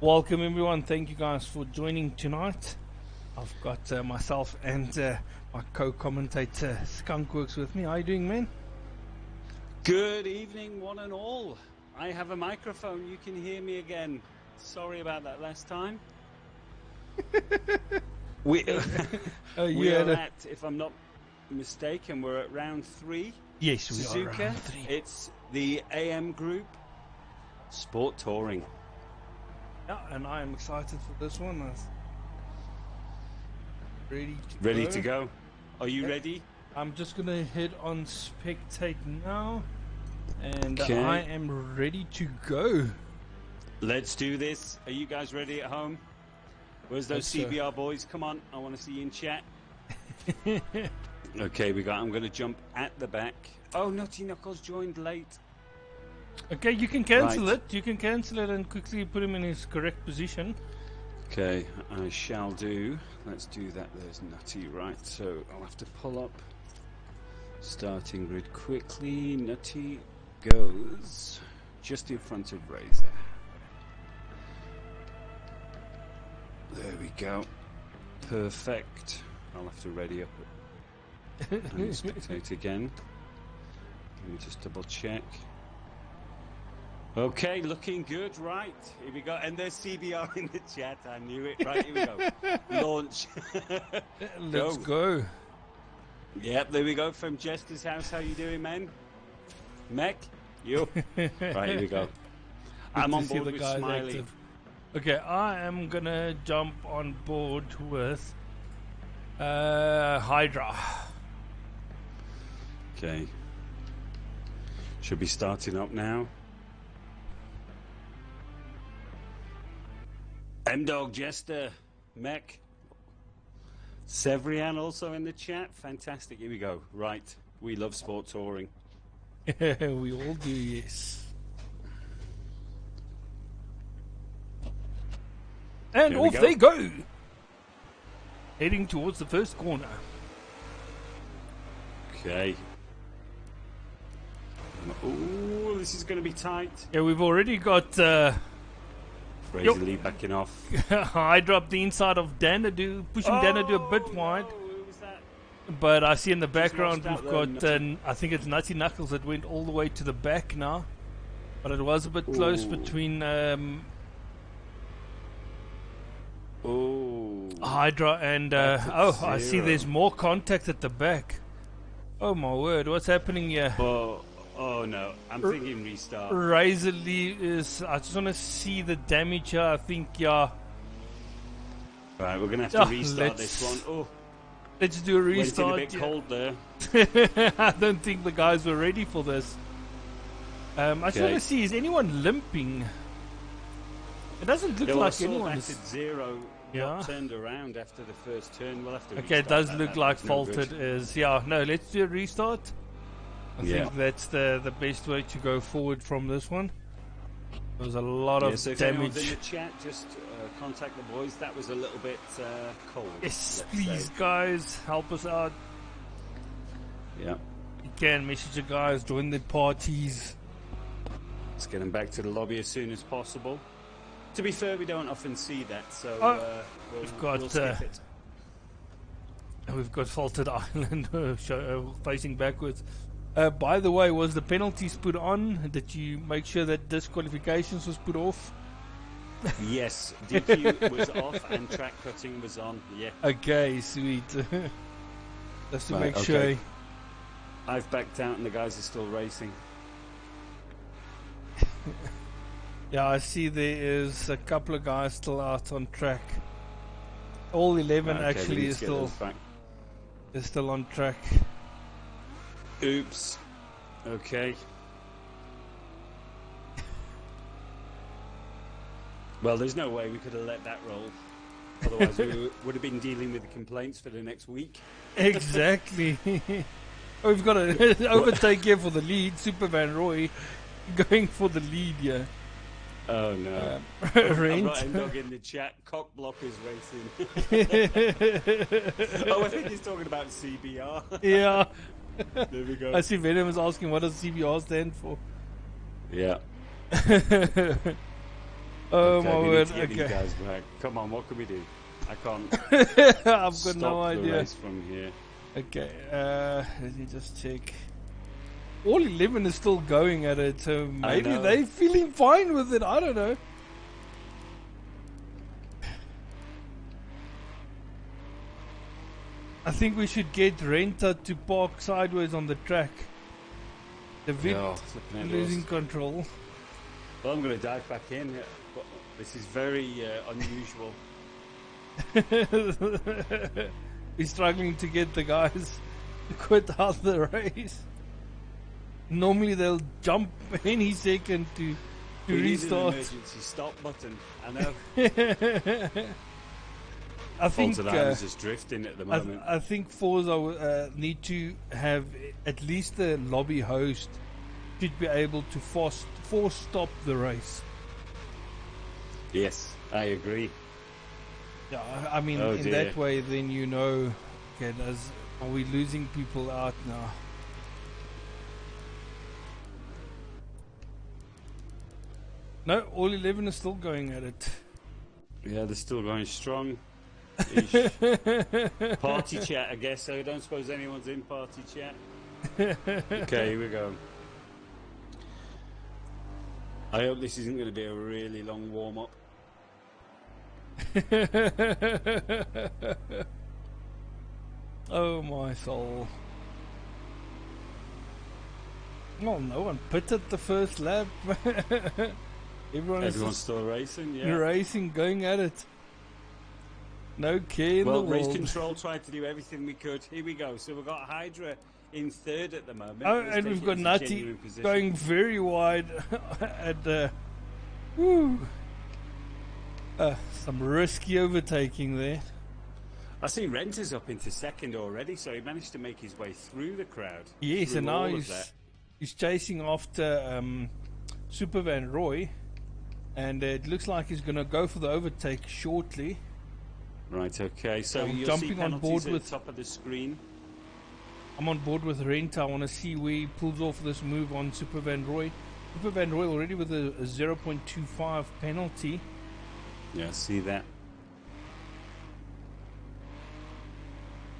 Welcome everyone, thank you guys for joining tonight. I've got myself and my co-commentator Skunkworks with me. How are you doing, man? Good evening, one and all. I have a microphone, you can hear me again. Sorry about that last time. we are at, if I'm not mistaken, we're at round 3. Yes, we Suzuka. are round 3. It's the AM group, Sport Touring. Yeah, and I am excited for this one. Ready to go. Are you ready? I'm just going to head on spectate now, and Okay. I am ready to go. Let's do this. Are you guys ready at home? Where's those CBR boys? Come on, I want to see you in chat. Okay, I'm going to jump at the back. Oh, Nutty Knuckles joined late. Okay, you can cancel it. You can cancel it and quickly put him in his correct position. Okay, I shall do. Let's do that. There's Nutty, right? So I'll have to pull up starting grid quickly. Nutty goes just in front of Razor. There we go. Perfect. I'll have to ready up and spectate again. Let me just double check. Okay, looking good, right. Here we go. And there's CBR in the chat. I knew it. Right, here we go. Launch. Let's go. Yep, there we go. From Jester's house. How you doing, man? Mech? You? Right, here we go. I'm on board with Smiley. Active. Okay, I am going to jump on board with Hydra. Okay. Should be starting up now. M-Dog, Jester, Mech, Severian also in the chat. Fantastic. Here we go. Right. We love sport touring. We all do, yes. And off they go. Heading towards the first corner. Okay. Oh, this is going to be tight. Yeah, we've already got... Razor Lee backing off. I dropped the inside of Danadu, pushing Danadu a bit wide. Who was that? But I see in the background we've got, Nutty. I think it's Nutty Knuckles that went all the way to the back now. But it was a bit close between Hydra and... I see there's more contact at the back. Oh my word, what's happening here? Oh no, I'm thinking restart. Razor Lee is... I just want to see the damage here, I think, yeah. Right, we're going to have to restart this one. Oh, let's do a restart. Went in a bit cold there. I don't think the guys were ready for this. I just want to see, is anyone limping? It doesn't look like anyone's... at 0, turned around after the first turn. We'll have to okay, it does look like faulted is... Yeah, no, let's do a restart. I think that's the best way to go forward from this one. There's a lot of so if damage. in the chat, just contact the boys. That was a little bit cold. Yes, please, guys, help us out. Yeah. You can message the guys, join the parties. Let's get them back to the lobby as soon as possible. To be fair, we don't often see that, so we'll skip it. We've got Faulted Island facing backwards. By the way, was the penalties put on? Did you make sure that disqualifications was put off? Yes, DQ was off and track cutting was on. Yeah. Okay, sweet. Just to make sure. I've backed out and the guys are still racing. Yeah, I see there is a couple of guys still out on track. All 11 actually is still on track. Oops. Okay. Well, there's no way we could have let that roll. Otherwise, we would have been dealing with the complaints for the next week. Exactly. We've got to overtake here for the lead. Superman Roy going for the lead here. Oh no. I've got M-Dog in the chat. Cock block is racing. Oh, I think he's talking about CBR. Yeah. There we go. I see Venom is asking what does CBR stand for. Yeah. Oh Okay, my we need word! to get these Okay, guys back. Come on, what can we do? I can't I've got stop no the idea. race from here. Okay, let me just check. All 11 is still going at it, so maybe know. they're feeling fine with it. I don't know. I think we should get Renta to park sideways on the track. The Vit losing control. Well, I'm going to dive back in. But this is very unusual. He's struggling to get the guys to quit out the race. Normally they'll jump any second to restart. Need an emergency stop button. I know. I think is just drifting at the moment. I think Forza need to have at least the lobby host should be able to force stop the race. Yes, I agree. Yeah, I mean, in that way, then you know, okay, are we losing people out now? No, all 11 is still going at it. Yeah, they're still going strong. Party chat, I guess. So I don't suppose anyone's in party chat. Okay, here we go. I hope this isn't going to be a really long warm-up. Oh my soul. Well, no one pitted the first lap. Everyone's still racing, yeah. Racing, going at it. No care in the world. Race Control tried to do everything we could. Here we go. So we've got Hydra in third at the moment. Oh, and we've got Nutty going very wide at some risky overtaking there. I see Renter's up into second already, so he managed to make his way through the crowd. Yes, and now he's chasing after Super Van Roy, and it looks like he's going to go for the overtake shortly. Right, okay. So you're jumping on board with the top of the screen. I'm on board with Renta. I want to see where he pulls off this move on Super Van Roy. Super Van Roy already with a 0.25 penalty. Yeah, see that.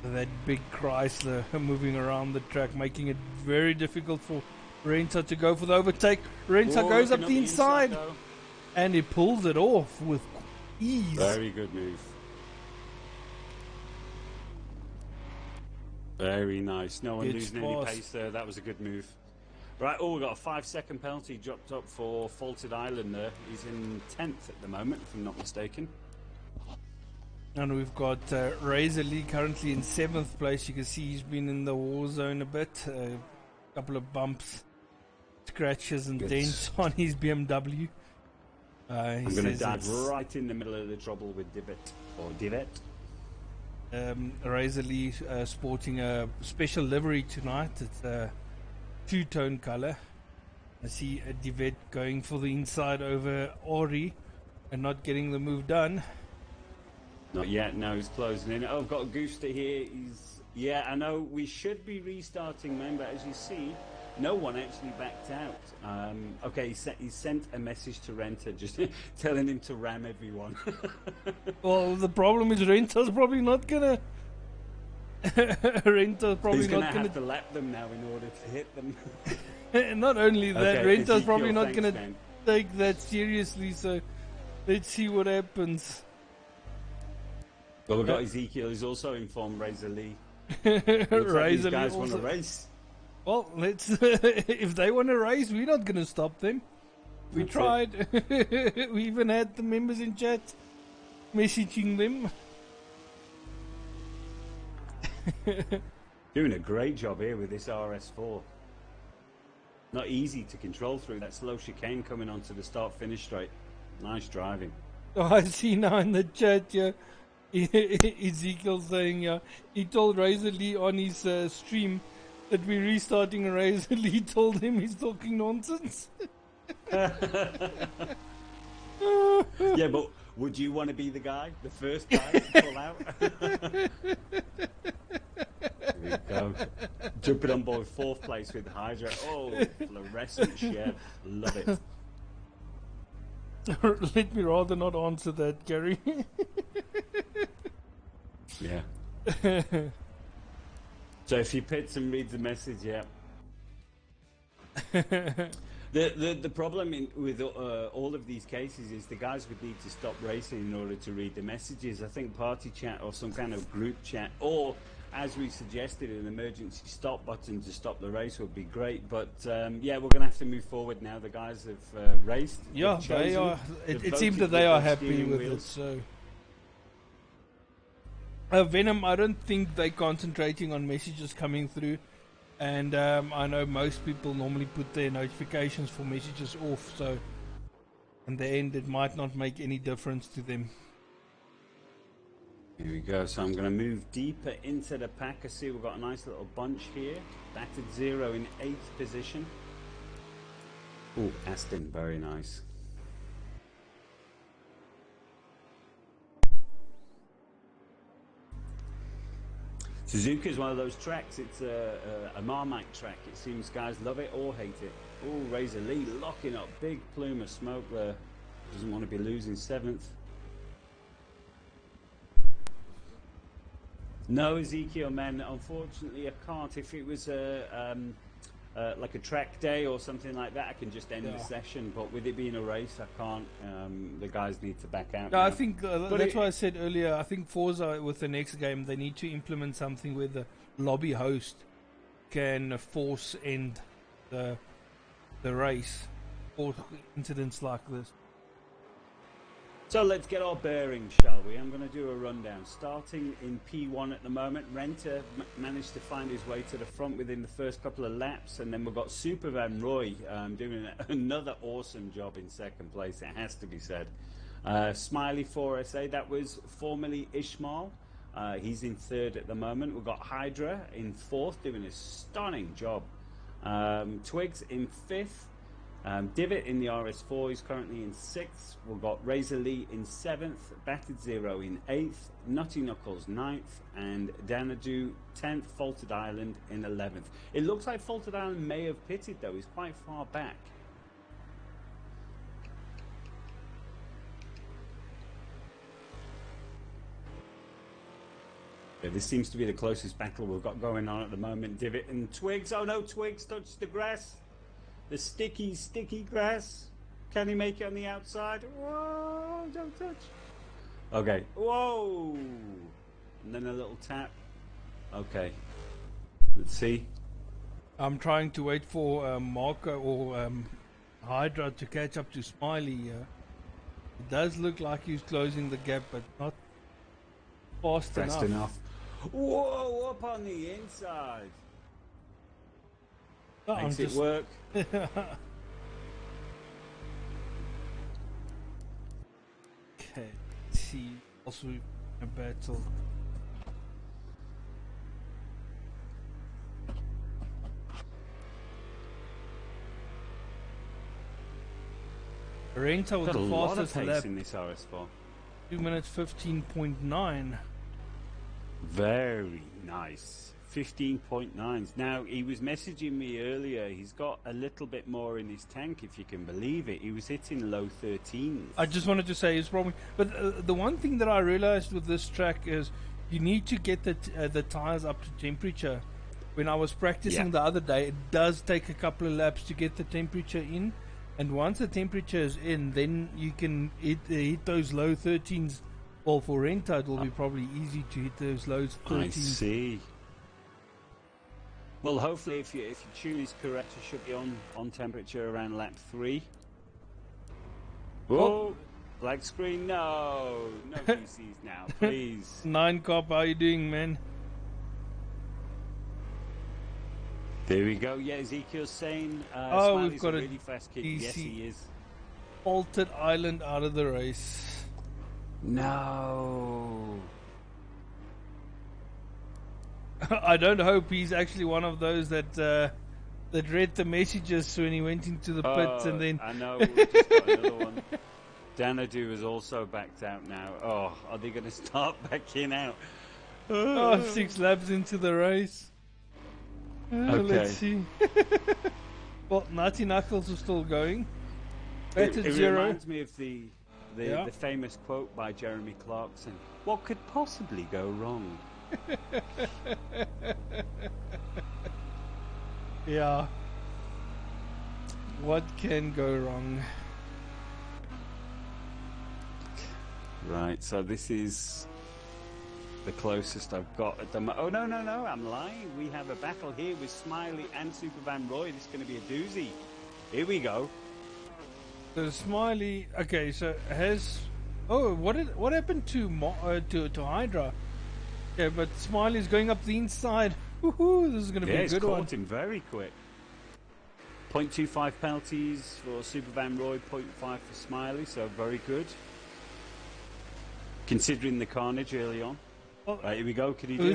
That big Chrysler moving around the track, making it very difficult for Renta to go for the overtake. Renta goes up the inside, and he pulls it off with ease. Very good move. Very nice. No one losing any pace there. That was a good move. Right, we've got a 5-second penalty dropped up for Faulted Island there. He's in 10th at the moment, if I'm not mistaken. And we've got Razor Lee currently in 7th place. You can see he's been in the war zone a bit. A couple of bumps, scratches and dents on his BMW. I'm going to dive right in the middle of the trouble with Divot. Razor Lee sporting a special livery tonight. It's a two-tone color. I see a Divot going for the inside over Ori and not getting the move done. Not yet. No, he's closing in. Oh, I've got a Gooster here. Yeah, I know we should be restarting, man, but as you see, no one actually backed out. Okay, he sent a message to Renta just telling him to ram everyone. Well, the problem is Renta's probably not gonna. Renta's probably He's not gonna have to lap them now in order to hit them. Not only that, okay, Renta's probably not gonna man. take that seriously. So let's see what happens. Well, we've got Ezekiel. He's also informed Razor Lee. Looks like these guys want to race. Well, let's. If they want to race, we're not going to stop them. We tried. We even had the members in chat messaging them. Doing a great job here with this RS4. Not easy to control through that slow chicane coming onto the start-finish straight. Nice driving. Oh, I see now in the chat, yeah. Ezekiel saying, he told Razor Lee on his stream that we're restarting a race. Lee told him he's talking nonsense. Yeah, but would you want to be the guy, the first guy to pull out? Here we go. Jumping on board 4th place with Hydra. Oh, fluorescent Chev. Love it. Let me rather not answer that, Gary. Yeah. So if you pits and read the message, yeah. The problem with all of these cases is the guys would need to stop racing in order to read the messages. I think party chat or some kind of group chat, or as we suggested, an emergency stop button to stop the race would be great. But yeah, we're going to have to move forward now. The guys have raced. Yeah, they are. It seems that they are happy with it. So, Venom, I don't think they're concentrating on messages coming through. And I know most people normally put their notifications for messages off, so in the end it might not make any difference to them. Here we go, so I'm going to move deeper into the pack. I see we've got a nice little bunch here. Battered Zero in 8th position. Oh, Aston, very nice. Suzuka is one of those tracks. It's a Marmite track. It seems guys love it or hate it. Oh, Razor Lee locking up. Big plume of smoke there. Doesn't want to be losing 7th. No, Ezekiel, man. Unfortunately, I can't. If it was like a track day or something like that, I can just end the session. But with it being a race, I can't. The guys need to back out. No, I think that's why I said earlier. I think Forza with the next game, they need to implement something where the lobby host can force end the race or incidents like this. So let's get our bearings, shall we? I'm going to do a rundown. Starting in P1 at the moment, Renter managed to find his way to the front within the first couple of laps, and then we've got Supervan Roy doing another awesome job in 2nd place, it has to be said. Smiley 4SA, that was formerly Ishmael. He's in 3rd at the moment. We've got Hydra in 4th, doing a stunning job. Twigs in 5th. Divot in the RS4 is currently in 6th. We've got Razor Lee in 7th, Battered Zero in 8th, Nutty Knuckles 9th, and Danadu 10th, Faulted Island in 11th. It looks like Faulted Island may have pitted though, he's quite far back. Yeah, this seems to be the closest battle we've got going on at the moment. Divot and Twigs. Oh no, Twigs touched the grass. The sticky grass. Can he make it on the outside? Whoa, don't touch. Okay. Whoa. And then a little tap. Okay. Let's see. I'm trying to wait for Marco or Hydra to catch up to Smiley. It does look like he's closing the gap, but not fast enough. Whoa, up on the inside. Oh, Makes it work. Okay, see, also a battle. Renta with the fastest lap in this RS4. 2 minutes 15.9. Very nice. 15.9s. Now, he was messaging me earlier. He's got a little bit more in his tank, if you can believe it. He was hitting low 13s. I just wanted to say it's probably... But the one thing that I realized with this track is you need to get the tires up to temperature. When I was practicing the other day, it does take a couple of laps to get the temperature in. And once the temperature is in, then you can hit those low 13s. Well, for Renta, it will be probably easy to hit those low 13s. I see. Well, hopefully, if your tune is correct, you should be on temperature around lap 3. Whoa! Black screen, no PCs now, please. 9 Cop, how you doing, man? There we go. Yeah, Ezekiel's saying we've got a really fast kid. DC. Yes, he is. Faulted Island out of the race. No. I don't hope he's actually one of those that read the messages when he went into the pits and then... I know, we've just got another one. Danadu is also backed out now. Oh, are they going to start backing out? 6 laps into the race. Okay. Let's see. Well, Nutty Knuckles is still going. Batted It zero. reminds me of the famous quote by Jeremy Clarkson. What could possibly go wrong? Yeah. What can go wrong? Right, so this is the closest I've got at the moment. Oh, no, I'm lying. We have a battle here with Smiley and Super Van Roy. This is going to be a doozy. Here we go. So Smiley, okay, so has... Oh, what happened to Hydra? Yeah, but Smiley's going up the inside. Woohoo, this is going to be a good one. Caught him very quick. 0.25 penalties for Super Van Roy, 0.5 for Smiley, so very good. Considering the carnage early on. Well, right, here we go. Can he do it?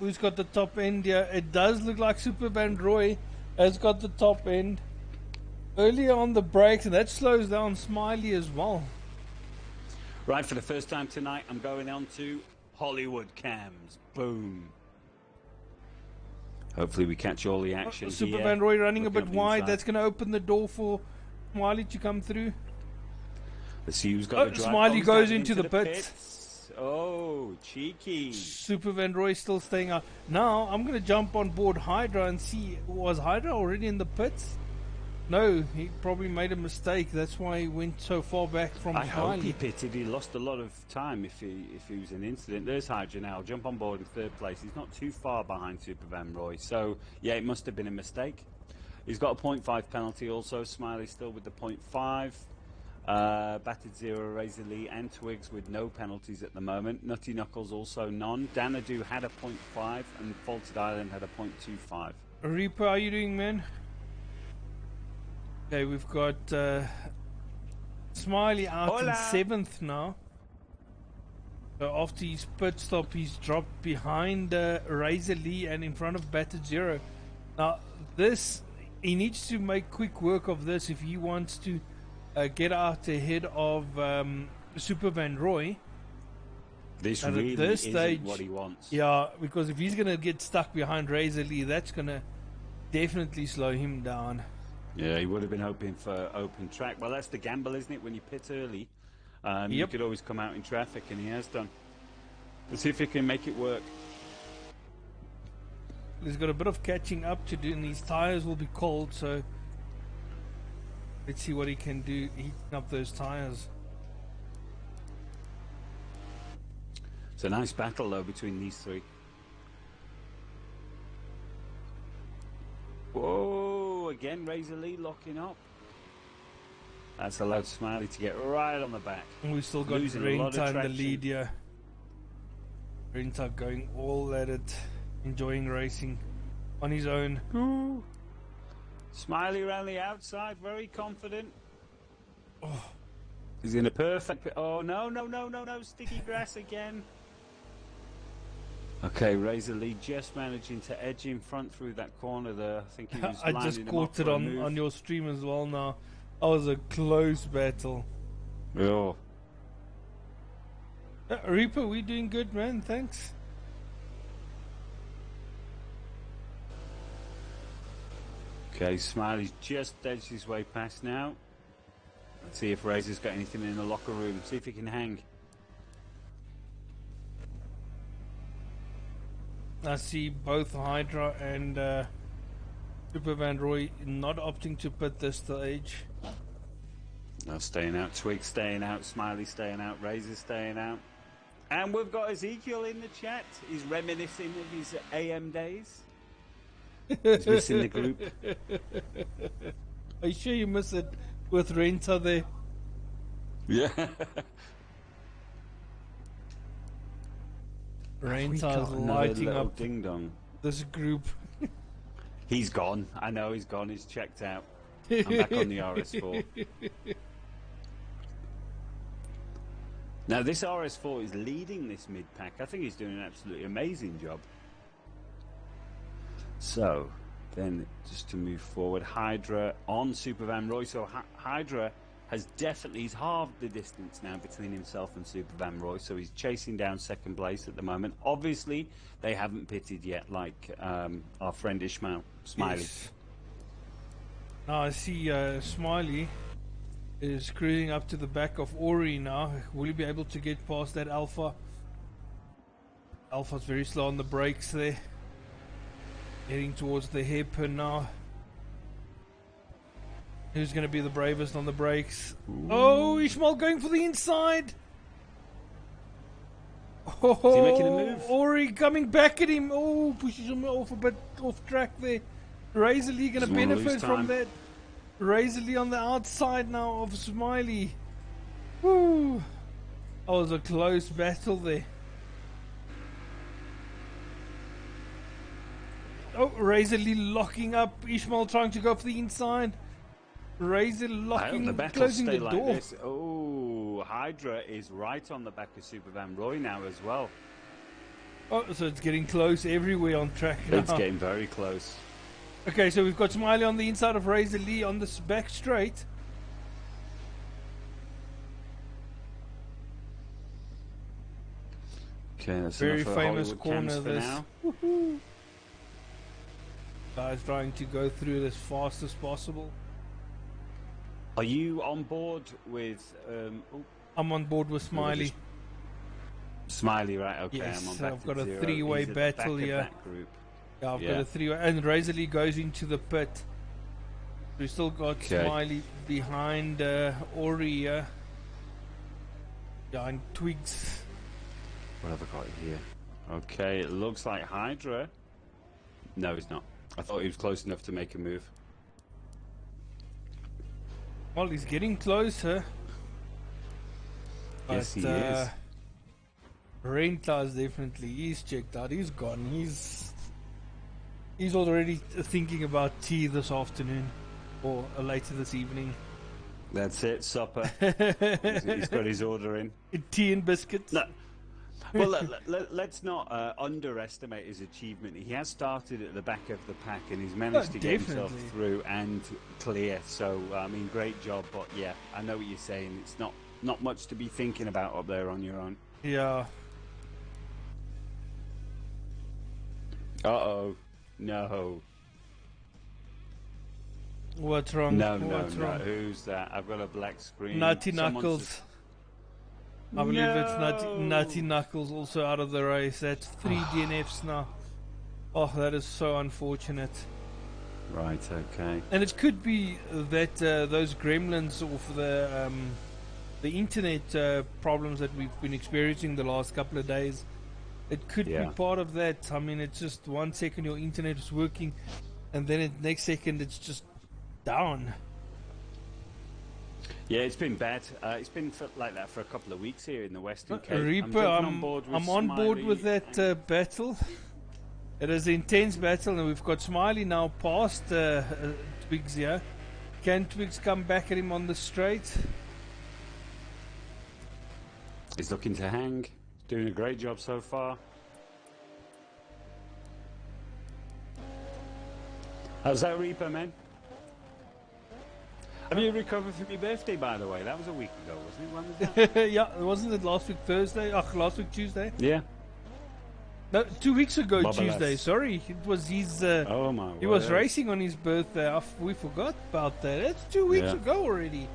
Who's got the top end here? It does look like Super Van Roy has got the top end. Earlier on the brakes, and that slows down Smiley as well. Right, for the first time tonight, I'm going on to Hollywood cams. Boom. Hopefully we catch all the action Super here. Van Roy running a bit Looking up wide. inside. That's going to open the door for Smiley to come through. Let's see who's got the drive. Smiley Oh, goes diving into the pits. Oh, cheeky. Super Van Roy still staying out. Now I'm going to jump on board Hydra and see, was Hydra already in the pits? No, he probably made a mistake. That's why he went so far back from I Smiley. hope he pitted. He lost a lot of time if he was an incident. There's Hydra now. Jump on board in third place. He's not too far behind Super Van Roy. So, yeah, it must have been a mistake. He's got a 0.5 penalty also. Smiley still with the 0.5. Batted Zero, Razor Lee and Twigs with no penalties at the moment. Nutty Knuckles also none. Danadu had a 0.5 and Faulted Island had a 0.25. Reaper, how are you doing, man? Okay, we've got Smiley out Hola. in 7th now. So after his pit stop, he's dropped behind Razor Lee and in front of Battered Zero. Now, he needs to make quick work of this if he wants to get out ahead of Super Van Roy. This And really at this isn't stage, what he wants. Yeah, because if he's going to get stuck behind Razor Lee, that's going to definitely slow him down. Yeah, he would have been hoping for open track. Well, that's the gamble, isn't it? When you pit early, you Yep. could always come out in traffic, and he has done. Let's see if he can make it work. He's got a bit of catching up to do, and his tires will be cold, so let's see what he can do heating up those tires. It's a nice battle, though, between these three. Whoa, again, Razor Lee locking up. That's allowed Smiley to get right on the back. And we've still got Losing a lot of Renta in the traction. lead here. Renta going all at it, enjoying racing on his own. Ooh. Smiley around the outside, very confident. Oh. He's in a perfect... Oh, no, sticky grass again. Okay, Razor Lee just managing to edge in front through that corner there. I think he was I just caught it on your stream as well now. That was a close battle. Oh. Reaper, we doing good, man. Thanks. Okay, Smiley's just edged his way past now. Let's see if Razor's got anything in the locker room. See if he can hang. I see both Hydra and Super Van Roy not opting to pit this stage. No, staying out. Twig staying out. Smiley staying out. Razor staying out. And we've got Ezekiel in the chat. He's reminiscing of his AM days. He's missing the group. Are you sure you miss it with Renta there? Yeah. Renta's lighting up ding dong. this group. He's gone. I know he's gone. He's checked out. I'm back on the RS4. Now this RS4 is leading this mid-pack. I think he's doing an absolutely amazing job. So, then just to move forward, Hydra on Super Van Roy. So Hydra has definitely, he's halved the distance now between himself and Super Van Roy. So he's chasing down second place at the moment. Obviously, they haven't pitted yet, like our friend Smiley. Yes. Now I see Smiley is cruising up to the back of Ori now. Will he be able to get past that Alpha? Alpha's very slow on the brakes there. Heading towards the hairpin now. Who's going to be the bravest on the brakes? Ooh. Oh, Ishmael going for the inside. Oh, is he making a move? Ori coming back at him. Oh, pushes him off a bit off track there. Razor Lee going to benefit from that. Razor Lee on the outside now of Smiley. Woo! That was a close battle there. Oh, Razor Lee locking up. Ishmael trying to go for the inside. Razor locking, closing the door. This. Oh, Hydra is right on the back of Super Van Roy now as well. Oh, so it's getting close everywhere on track now. It's getting very close. Okay, so we've got Smiley on the inside of Razor Lee on this back straight. Okay, that's very enough famous Hollywood corner for this. now. Guys trying to go through it as fast as possible. Are you on board with? I'm on board with Smiley. Smiley, right? Okay, yes, I'm on back I've got a zero. three-way He's battle at the back here. of that group. Yeah, I've got a three-way, and Razor Lee goes into the pit. We still got Smiley behind Ori here. Behind Twigs. What have I got here? Okay, it looks like Hydra. No, he's not. I thought he was close enough to make a move. Well, he's getting closer. Yes, he is. Renta's definitely, he's checked out. He's gone. He's already thinking about tea this afternoon or later this evening. That's it, supper. He's got his order in. Tea and biscuits. No. Well, let's not underestimate his achievement. He has started at the back of the pack and he's managed to get himself through and clear. So, I mean, great job. But yeah, I know what you're saying. It's not much to be thinking about up there on your own. Yeah. Uh-oh. No. What's wrong? No. Who's that? I've got a black screen. Nutty Knuckles. I believe it's Nutty Knuckles also out of the race. That's 3 DNFs now. Oh, that is so unfortunate. Right, okay. And it could be that those gremlins of the internet problems that we've been experiencing the last couple of days, it could be part of that. I mean, it's just 1 second your internet is working, and then the next second it's just down. Yeah, it's been bad. It's been like that for a couple of weeks here in the Western Cape. Reaper, I'm on board with that battle. It is an intense battle, and we've got Smiley now past Twigs here. Can Twigs come back at him on the straight? He's looking to hang. Doing a great job so far. How's that, Reaper, man? Have you recovered from your birthday, by the way? That was a week ago, wasn't it? When was that? Yeah, wasn't it last week Thursday? Last week Tuesday? Yeah. No, 2 weeks ago Tuesday. Sorry, it was his. Oh my! He was racing on his birthday. We forgot about that. It's 2 weeks ago already.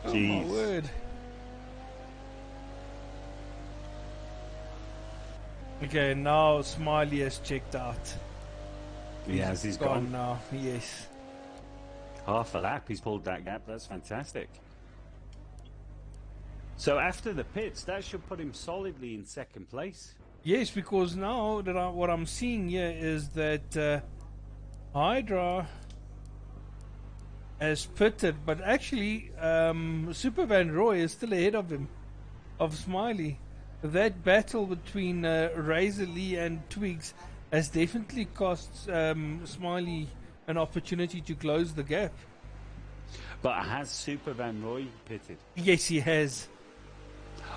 Oh my word! Okay, now Smiley has checked out. Yes, he's gone now. Yes. Half a lap, he's pulled that gap. That's fantastic. So after the pits, that should put him solidly in second place. Yes, because now that what I'm seeing here is that Hydra has pitted, but actually Super Van Roy is still ahead of him, of Smiley. That battle between Razor Lee and Twigs has definitely cost Smiley an opportunity to close the gap. But has Super Van Roy pitted? Yes, he has.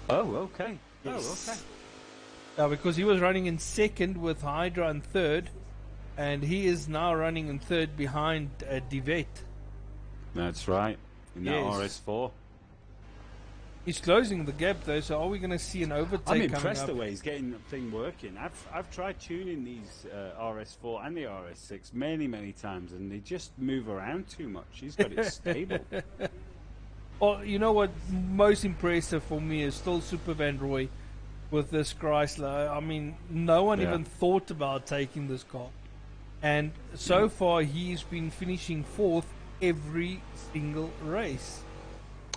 Oh, okay. Yes. Oh, okay. Because he was running in second with Hydra in third, and he is now running in third behind Divet. That's right. In that RS4. He's closing the gap though, so are we going to see an overtake coming up? I'm impressed the way he's getting the thing working. I've tried tuning these RS4 and the RS6 many times, and they just move around too much. He's got it stable. Oh, you know what? Most impressive for me is still Super Van Roy with this Chrysler. I mean, no one even thought about taking this car. And so far, he's been finishing fourth every single race.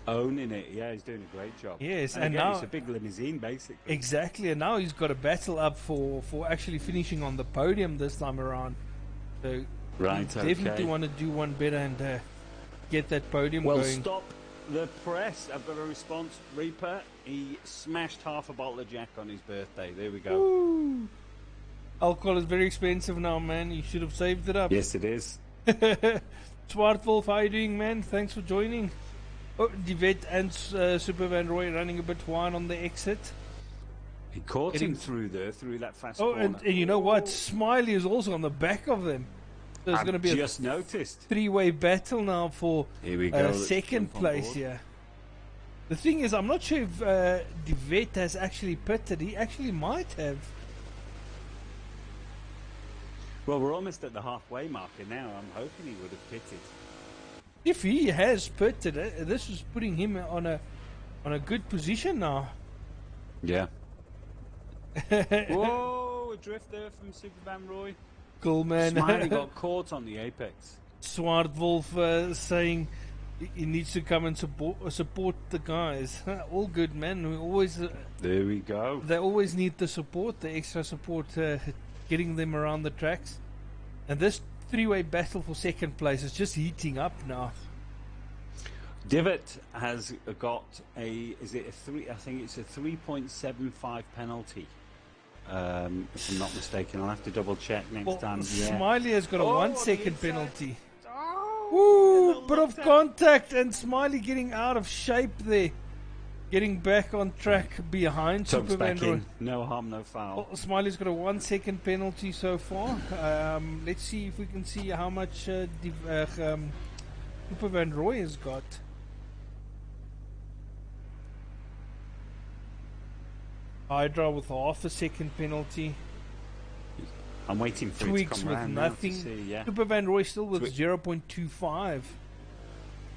Owning it, yeah, he's doing a great job. Yes, and and again, now it's a big limousine, basically. exactly, and now he's got a battle up for actually finishing on the podium this time around. So Right, definitely want to do one better and get that podium Well, going. stop the press. I've got a response. Reaper, he smashed half a bottle of Jack on his birthday. There we go. Ooh. Alcohol is very expensive now, man. You should have saved it up. Yes, it is. Swart Wolf, how you doing, man? Thanks for joining. Oh, Divet and Super Van Roy running a bit wide on the exit. He caught him through that fast Oh, corner. and you know what? Smiley is also on the back of them. So it's going to be just noticed. Three-way battle now for Here we go. Second place here. The thing is, I'm not sure if Divet has actually pitted. He actually might have. Well, we're almost at the halfway marker now. I'm hoping he would have pitted. If he has pitted, this is putting him on a good position now. Yeah. Whoa, a drift there from Super Van Roy. Cool, man. Smiley got caught on the apex. Swart Wolf saying he needs to come and support the guys. All good, man. We always there we go. They always need the support, the extra support, getting them around the tracks. And this three-way battle for second place is just heating up now. Divot has got I think it's a 3.75 penalty. If I'm not mistaken, I'll have to double check next time. Yeah. Smiley has got a 1 second penalty. Ooh, bit of contact, and Smiley getting out of shape there. Getting back on track behind Super Van Roy. No harm, no foul. Oh, Smiley's got a 1 second penalty so far. Let's see if we can see how much Super Van Roy has got. Hydra with half a second penalty. I'm waiting for Tweaks it to come with round nothing. now to see, yeah. Super Van Roy still with 0.25.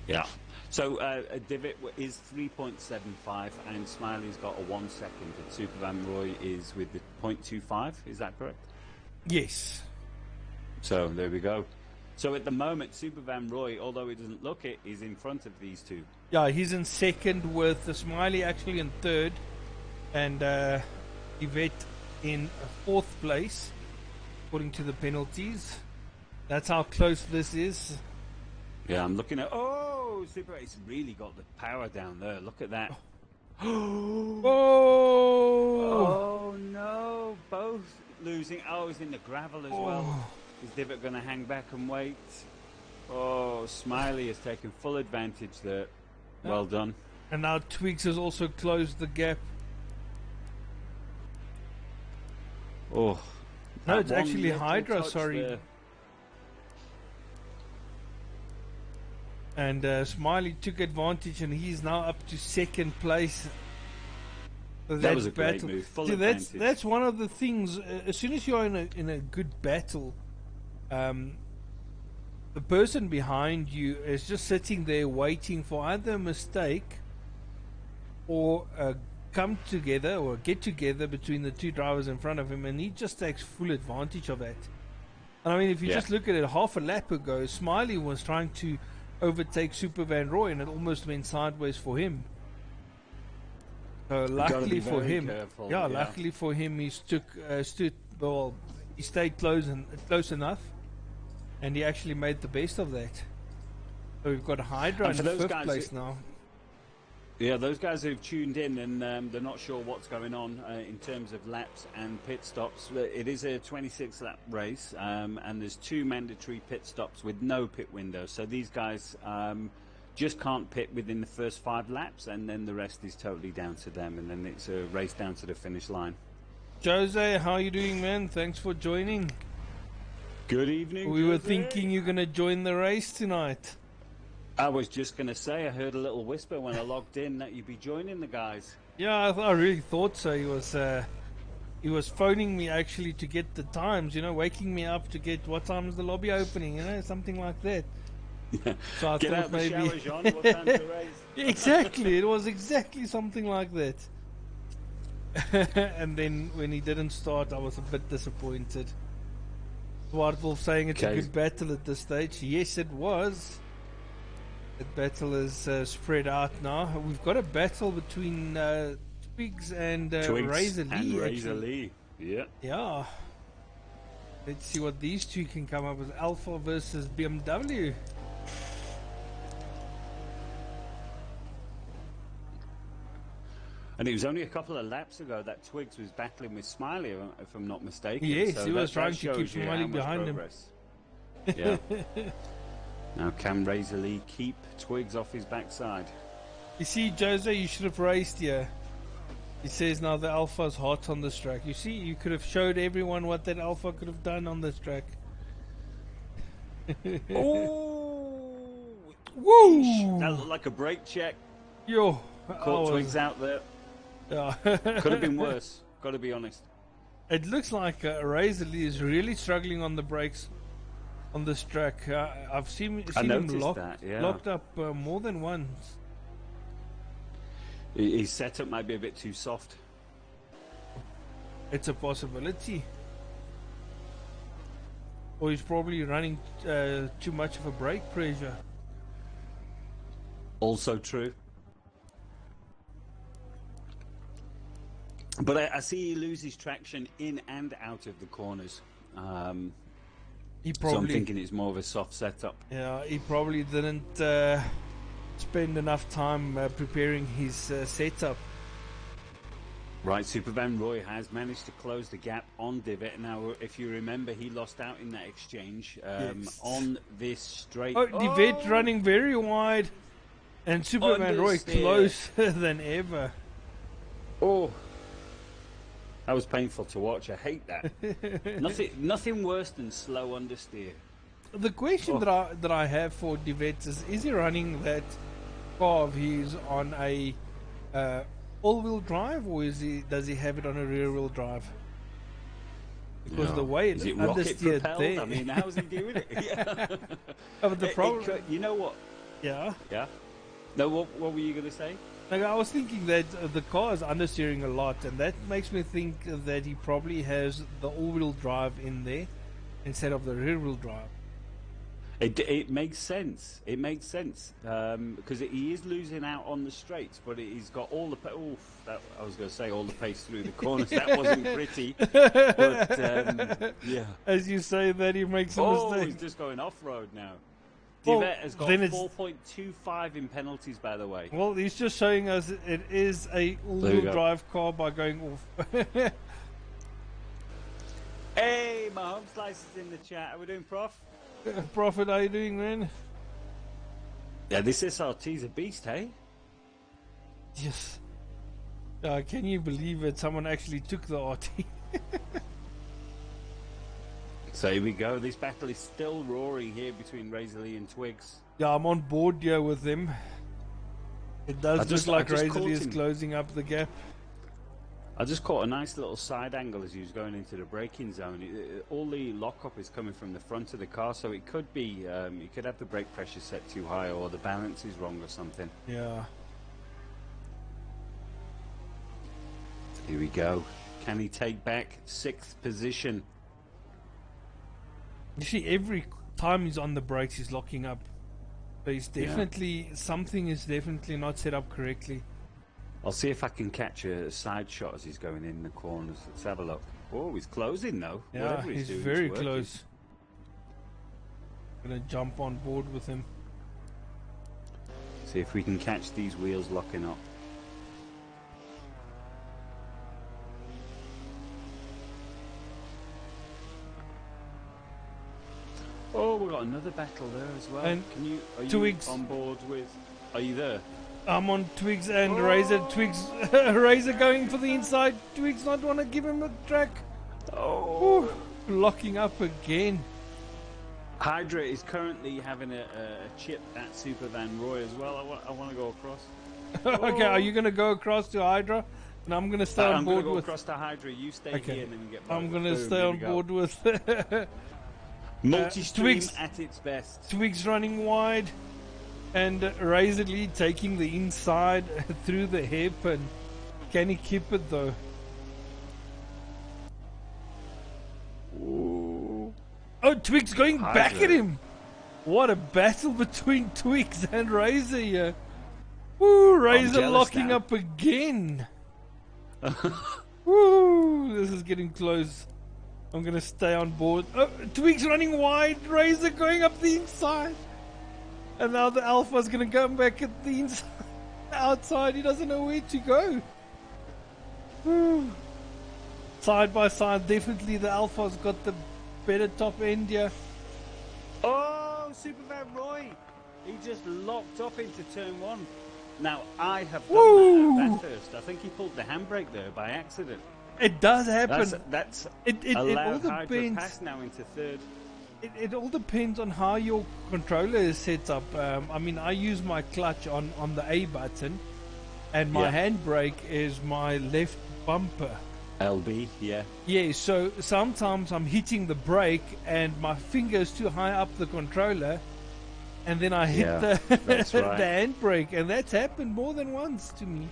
Yeah. So Divot is 3.75 and Smiley's got a 1 second and Super Van Roy is with the 0.25. Is that correct? Yes. So there we go. So at the moment, Super Van Roy, although he doesn't look it, is in front of these two. Yeah, he's in second with the Smiley actually in third. And Yvette in fourth place, according to the penalties. That's how close this is. Yeah, I'm looking at... Oh, Super, it's really got the power down there. Look at that. Oh, oh no, both losing. Oh, he's in the gravel as well. Is Divot going to hang back and wait? Oh, Smiley has taken full advantage there. Well done. And now Twigs has also closed the gap. Oh, no, it's actually Hydra, sorry. There. And Smiley took advantage and he's now up to second place. That was a great move. Full advantage. That's one of the things. As soon as you're in a good battle, the person behind you is just sitting there waiting for either a mistake or come together or get together between the two drivers in front of him, and he just takes full advantage of that. And I mean, if you just look at it, half a lap ago, Smiley was trying to overtake Super Van Roy, and it almost went sideways for him. So luckily for him, luckily for him, he he stayed close enough, and he actually made the best of that. So we've got Hydra in fifth place now. Yeah, those guys who've tuned in and they're not sure what's going on in terms of laps and pit stops. It is a 26-lap race, and there's 2 mandatory pit stops with no pit window. So these guys just can't pit within the first 5 laps, and then the rest is totally down to them. And then it's a race down to the finish line. Jose, how are you doing, man? Thanks for joining. Good evening, We were thinking you're going to join the race tonight. I was just going to say, I heard a little whisper when I logged in that you'd be joining the guys. Yeah, I really thought so. He was phoning me actually to get the times, waking me up to get what time is the lobby opening, something like that. Yeah. So I Get thought out the maybe shower, Jean. What time's the race? exactly, it was exactly something like that. And then when he didn't start, I was a bit disappointed. Wolf saying it's a good battle at this stage. Yes, it was. That battle is spread out now. We've got a battle between Twigs and Razor Lee. Razor Lee. Yeah. Yeah. Let's see what these two can come up with. Alpha versus BMW. And it was only a couple of laps ago that Twigs was battling with Smiley, if I'm not mistaken. Yes, so he was trying to keep Smiley behind him. Yeah. Now can Razor Lee keep Twigs off his backside? You see, Jose, you should have raced here. He says now the Alpha's hot on this track. You see, you could have showed everyone what that Alpha could have done on this track. Oh! Woo! That looked like a brake check. Yo! Caught Twigs out there. Yeah. Could have been worse, got to be honest. It looks like Razor Lee is really struggling on the brakes on this track. I've seen him locked up more than once. His setup might be a bit too soft. It's a possibility. Or he's probably running too much of a brake pressure. Also true. But I see he loses traction in and out of the corners. He probably, so I'm thinking it's more of a soft setup. Yeah, he probably didn't spend enough time preparing his setup. Right, Super Van Roy has managed to close the gap on Divot. Now, if you remember, he lost out in that exchange on this straight. Oh, Divot running very wide, and Super Van Roy closer than ever. Oh, that was painful to watch. I hate that. Nothing worse than slow understeer. The question that I have for Divot is he running that car of his on a all-wheel drive, or does he have it on a rear-wheel drive? Because the way it's understeered there. I mean, how's he doing it? Yeah. But the problem, you know what? Yeah. Yeah. No, what were you going to say? Like, I was thinking that the car is understeering a lot, and that makes me think that he probably has the all-wheel drive in there instead of the rear-wheel drive. It makes sense. It makes sense because he is losing out on the straights, but he's got all the I was going to say all the pace through the corners. That wasn't pretty. But yeah, as you say that, he makes a mistake. He's just going off-road now. Divot has got 4.25 in penalties, by the way. Well, he's just showing us it is a all-wheel drive car by going off. Hey, my home slice is in the chat. How we doing, Prof? Prophet, how you doing, man? Yeah, this SRT's a beast, hey? Yes. Can you believe it? Someone actually took the RT. So here we go. This battle is still roaring here between Razor Lee and Twigs. Yeah, I'm on board here with them. It does look like Razor Lee is closing up the gap. I just caught a nice little side angle as he was going into the braking zone. All the lockup is coming from the front of the car, so it could be, you could have the brake pressure set too high or the balance is wrong or something. Yeah. Here we go. Can he take back 6th position? You see, every time he's on the brakes, he's locking up. So he's definitely, something is definitely not set up correctly. I'll see if I can catch a side shot as he's going in the corners. Let's have a look. Oh, he's closing though. Yeah, he's very close. Gonna jump on board with him. See if we can catch these wheels locking up. Oh, we've got another battle there as well. And are you Twigs on board with? Are you there? I'm on Twigs and Razor. Twigs, Razor going for the inside. Twigs not want to give him a track. Oh, locking up again. Hydra is currently having a chip at Super Van Roy as well. I want to go across. Okay, are you going to go across to Hydra? And I'm going to stay on board with. I'm going to go across to Hydra. You stay here and then you get. I'm going to stay on board with. Multi-stream Twigs. at its best. Twigs running wide, and Razor Lee taking the inside through the hip. And can he keep it though? Ooh. Oh, Twigs going back Hydra. at him. What a battle between Twigs and Razor here. Woo, Razor jealous locking now. up again. Woo, this is getting close. I'm going to stay on board. Oh, Twigs running wide, Razor going up the inside. And now the Alpha's going to come back at the inside, outside. He doesn't know where to go. Woo. Side by side, definitely the Alpha's got the better top end here. Oh, Super Van Roy! He just locked up into turn one. Now, I have done that at first. I think he pulled the handbrake there by accident. It does happen. That's it all allowed Hydra depends. pass now into third. It all depends on how your controller is set up. I mean, I use my clutch on the A button, and my handbrake is my left bumper. LB, yeah. Yeah, so sometimes I'm hitting the brake and my finger's too high up the controller, and then I hit that's the right. handbrake, and that's happened more than once to me.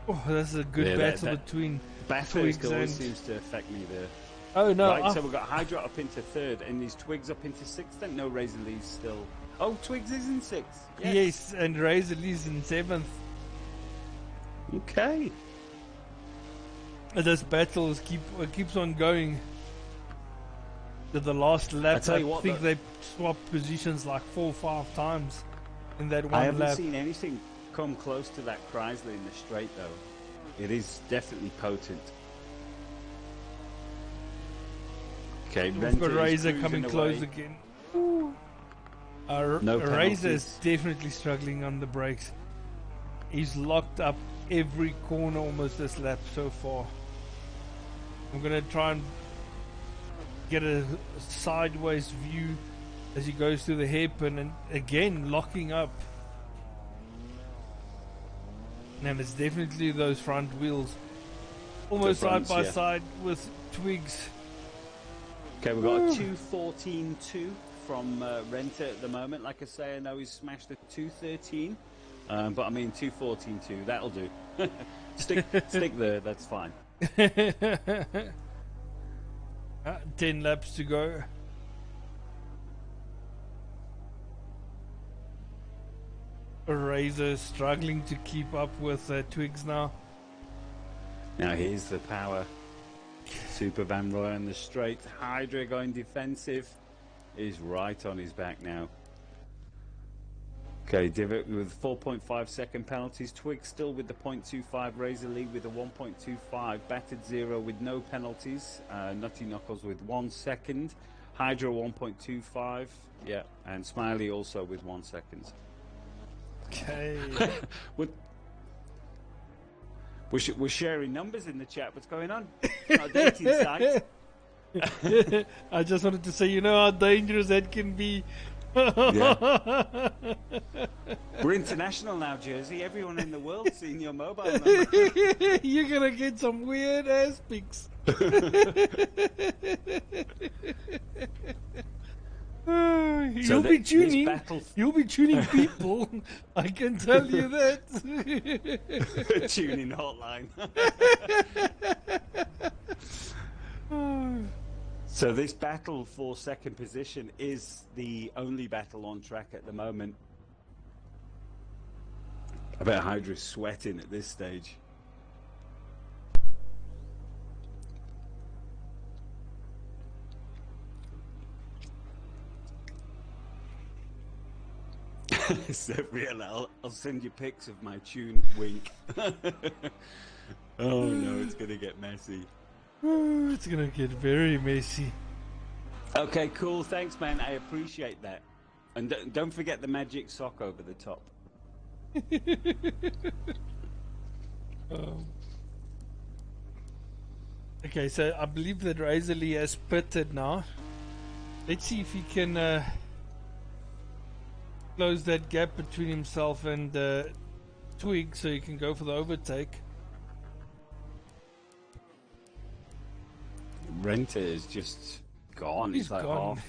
Oh, that's a good battle between Bathurst Twigs always and... seems to affect me there. Oh no! Right, so we've got Hydra up into third, and these Twigs up into sixth. Then no, Razor Lee's still. Oh, Twigs is in sixth. Yes, and Razor Lee's in seventh. Okay. This battle keeps on going. To the last lap, tell you I what, think they swapped positions like 4 or 5 times in that one I haven't lap. seen anything come close to that Chrysler in the straight, though. It is definitely potent. Okay, We've got Renter is Razor cruising coming close away. again. No Razor is penalties. definitely struggling on the brakes. He's locked up every corner almost this lap so far. I'm going to try and get a sideways view as he goes through the hairpin, and again locking up. And it's definitely those front wheels. Almost fronts, side by yeah. side with Twigs. Okay, we've got a 2:14.2 from Renter at the moment. Like I say, I know he's smashed a 2:13, but I mean 2:14.2. That'll do. stick there. That's fine. 10 laps to go. Razor struggling to keep up with Twigs now. Now here's the power. Super Van Roy on the straight. Hydra going defensive. Is right on his back now. Okay, Divot with 4.5 second penalties. Twig still with the 0.25. Razor Lee with a 1.25. Battered 0 with no penalties. Nutty Knuckles with 1 second. Hydra 1.25. Yeah, and Smiley also with 1 second. Okay. We're sharing numbers in the chat. What's going on? Our dating site. I just wanted to say, you know how dangerous that can be. Yeah. We're international now, Jersey. Everyone in the world seeing your mobile number. You're gonna get some weird ass pics. You'll be tuning. You'll be tuning people. I can tell you that. Tuning hotline. So this battle for second position is the only battle on track at the moment. I bet Hydra's sweating at this stage. So real, I'll send you pics of my tune. Wink. Oh no, it's gonna get messy. It's gonna get very messy. Okay, cool. Thanks, man. I appreciate that. And don't forget the magic sock over the top. Okay, so I believe that Razor Lee has pitted now. Let's see if he can close that gap between himself and Twig so he can go for the overtake. Renter is just gone. He's like gone.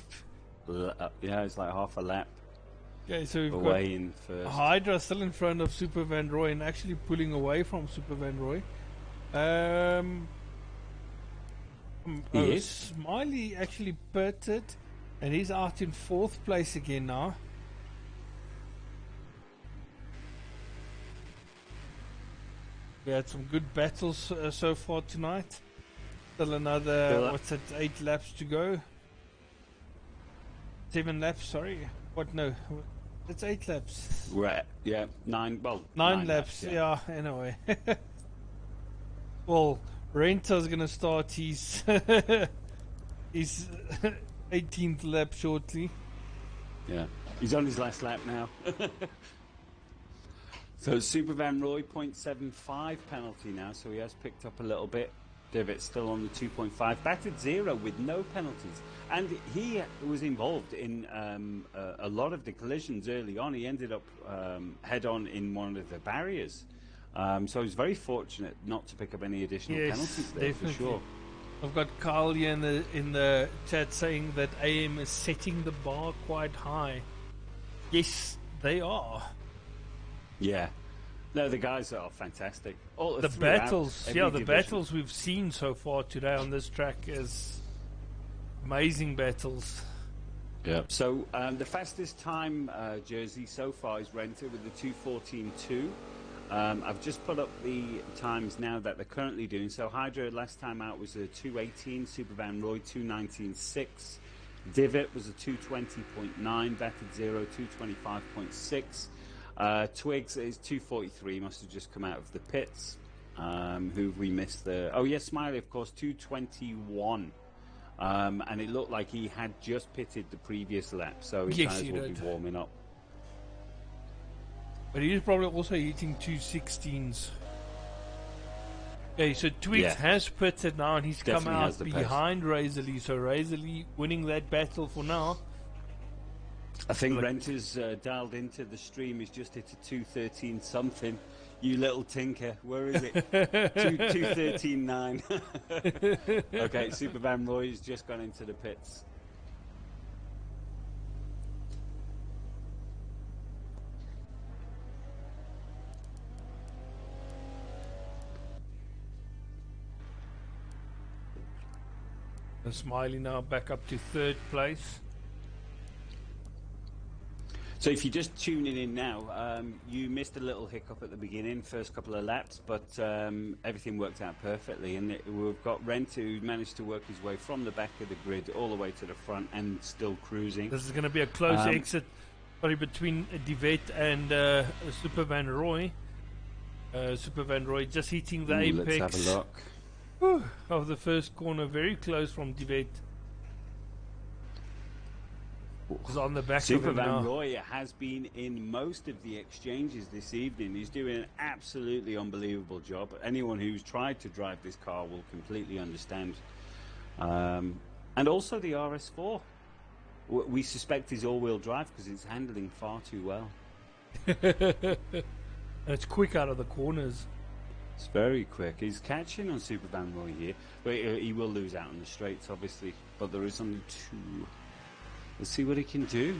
yeah, it's like half a lap Okay, so we've away got in first. Hydra still in front of Super Van Roy and actually pulling away from Super Van Roy. He is. Smiley actually pitted, and he's out in 4th place again now. We had some good battles so far tonight. Still another, 8 laps to go. 7 laps, sorry. What, no. It's 8 laps. Right, yeah, 9, well... 9 laps, yeah, anyway. Well, Renter's gonna start his... his 18th lap shortly. Yeah, he's on his last lap now. So Super Van Roy 0.75 penalty now, so he has picked up a little bit. Divot still on the 2.5, batted 0 with no penalties, and he was involved in a lot of the collisions early on. He ended up head-on in one of the barriers, so he's very fortunate not to pick up any additional penalties there, definitely. for sure. I've got Carl here in the chat saying that AM is setting the bar quite high. Yes, they are. Yeah. No, the guys are fantastic. The battles, the battles we've seen so far today on this track is amazing battles. Yeah. So the fastest time jersey so far is Renter with the 2:14.2. I've just put up the times now that they're currently doing. So Hydra last time out was a 2:18, Super Van Roy 2:19.6, Divot was a 2:20.9, batted 0 2:25.6. Twigs is 2:43, must have just come out of the pits. Who we missed the... Oh, yes, Smiley, of course, 2:21. And it looked like he had just pitted the previous lap, so his tires will be warming up. But he's probably also hitting 2:16s. Okay, so Twigs has pitted now, and he's Definitely come out behind Razorly, so Razorly winning that battle for now. I think Renter's dialed into the stream. He's just hit a 2:13 something. You little tinker. Where is it? 2:13.9. Okay, Super Van Roy's just gone into the pits. The Smiley now back up to 3rd place. So if you're just tuning in now, you missed a little hiccup at the beginning, first couple of laps, but everything worked out perfectly. And we've got Renter who managed to work his way from the back of the grid all the way to the front and still cruising. This is going to be a close exit between Divette and Super Van Roy. Super Van Roy just hitting the apex. Let's have a look. Of the first corner, very close from Divette. On the back Super of him Van now. Roy has been in most of the exchanges this evening. He's doing an absolutely unbelievable job. Anyone who's tried to drive this car will completely understand. And also the RS4. We suspect is all-wheel drive because it's handling far too well. It's quick out of the corners. It's very quick. He's catching on Super Van Roy here. But he will lose out on the straights, obviously. But there is only 2. Let's see what he can do.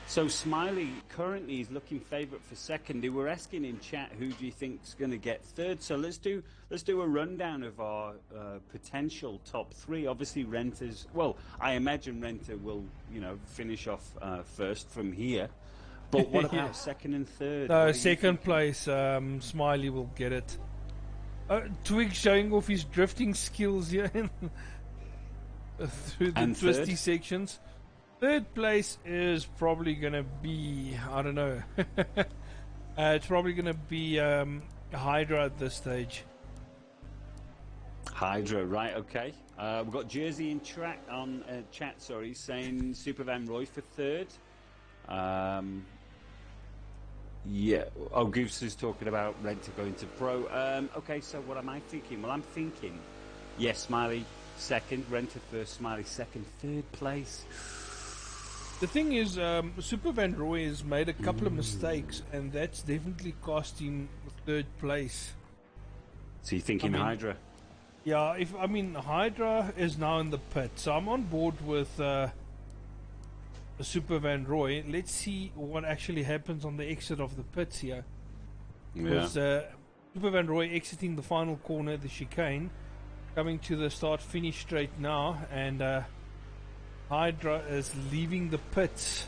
So Smiley currently is looking favourite for second. They were asking in chat who do you think's going to get third. So let's do a rundown of our potential top 3. Obviously Renter's, well, I imagine Renter will finish off first from here. But what about second and third? No, second place. Smiley will get it. Twig showing off his drifting skills here through the twisty sections. Third place is probably going to be, I don't know. It's probably going to be Hydra at this stage. Hydra, right, okay. We've got Jersey in chat, saying Super Van Roy for third. Yeah. Oh, Goose is talking about Renter going to pro. Okay, so what am I thinking? Well, I'm thinking, yes, Smiley second, Renter first, Smiley second, third place. The thing is, Super Van Roy has made a couple of mistakes, and that's definitely cost him third place. So you're thinking Hydra? Yeah, I mean, Hydra is now in the pit, so I'm on board with the Super Van Roy. Let's see what actually happens on the exit of the pits here. Yeah. Because Super Van Roy exiting the final corner, the chicane, coming to the start-finish straight now, and Hydra is leaving the pits.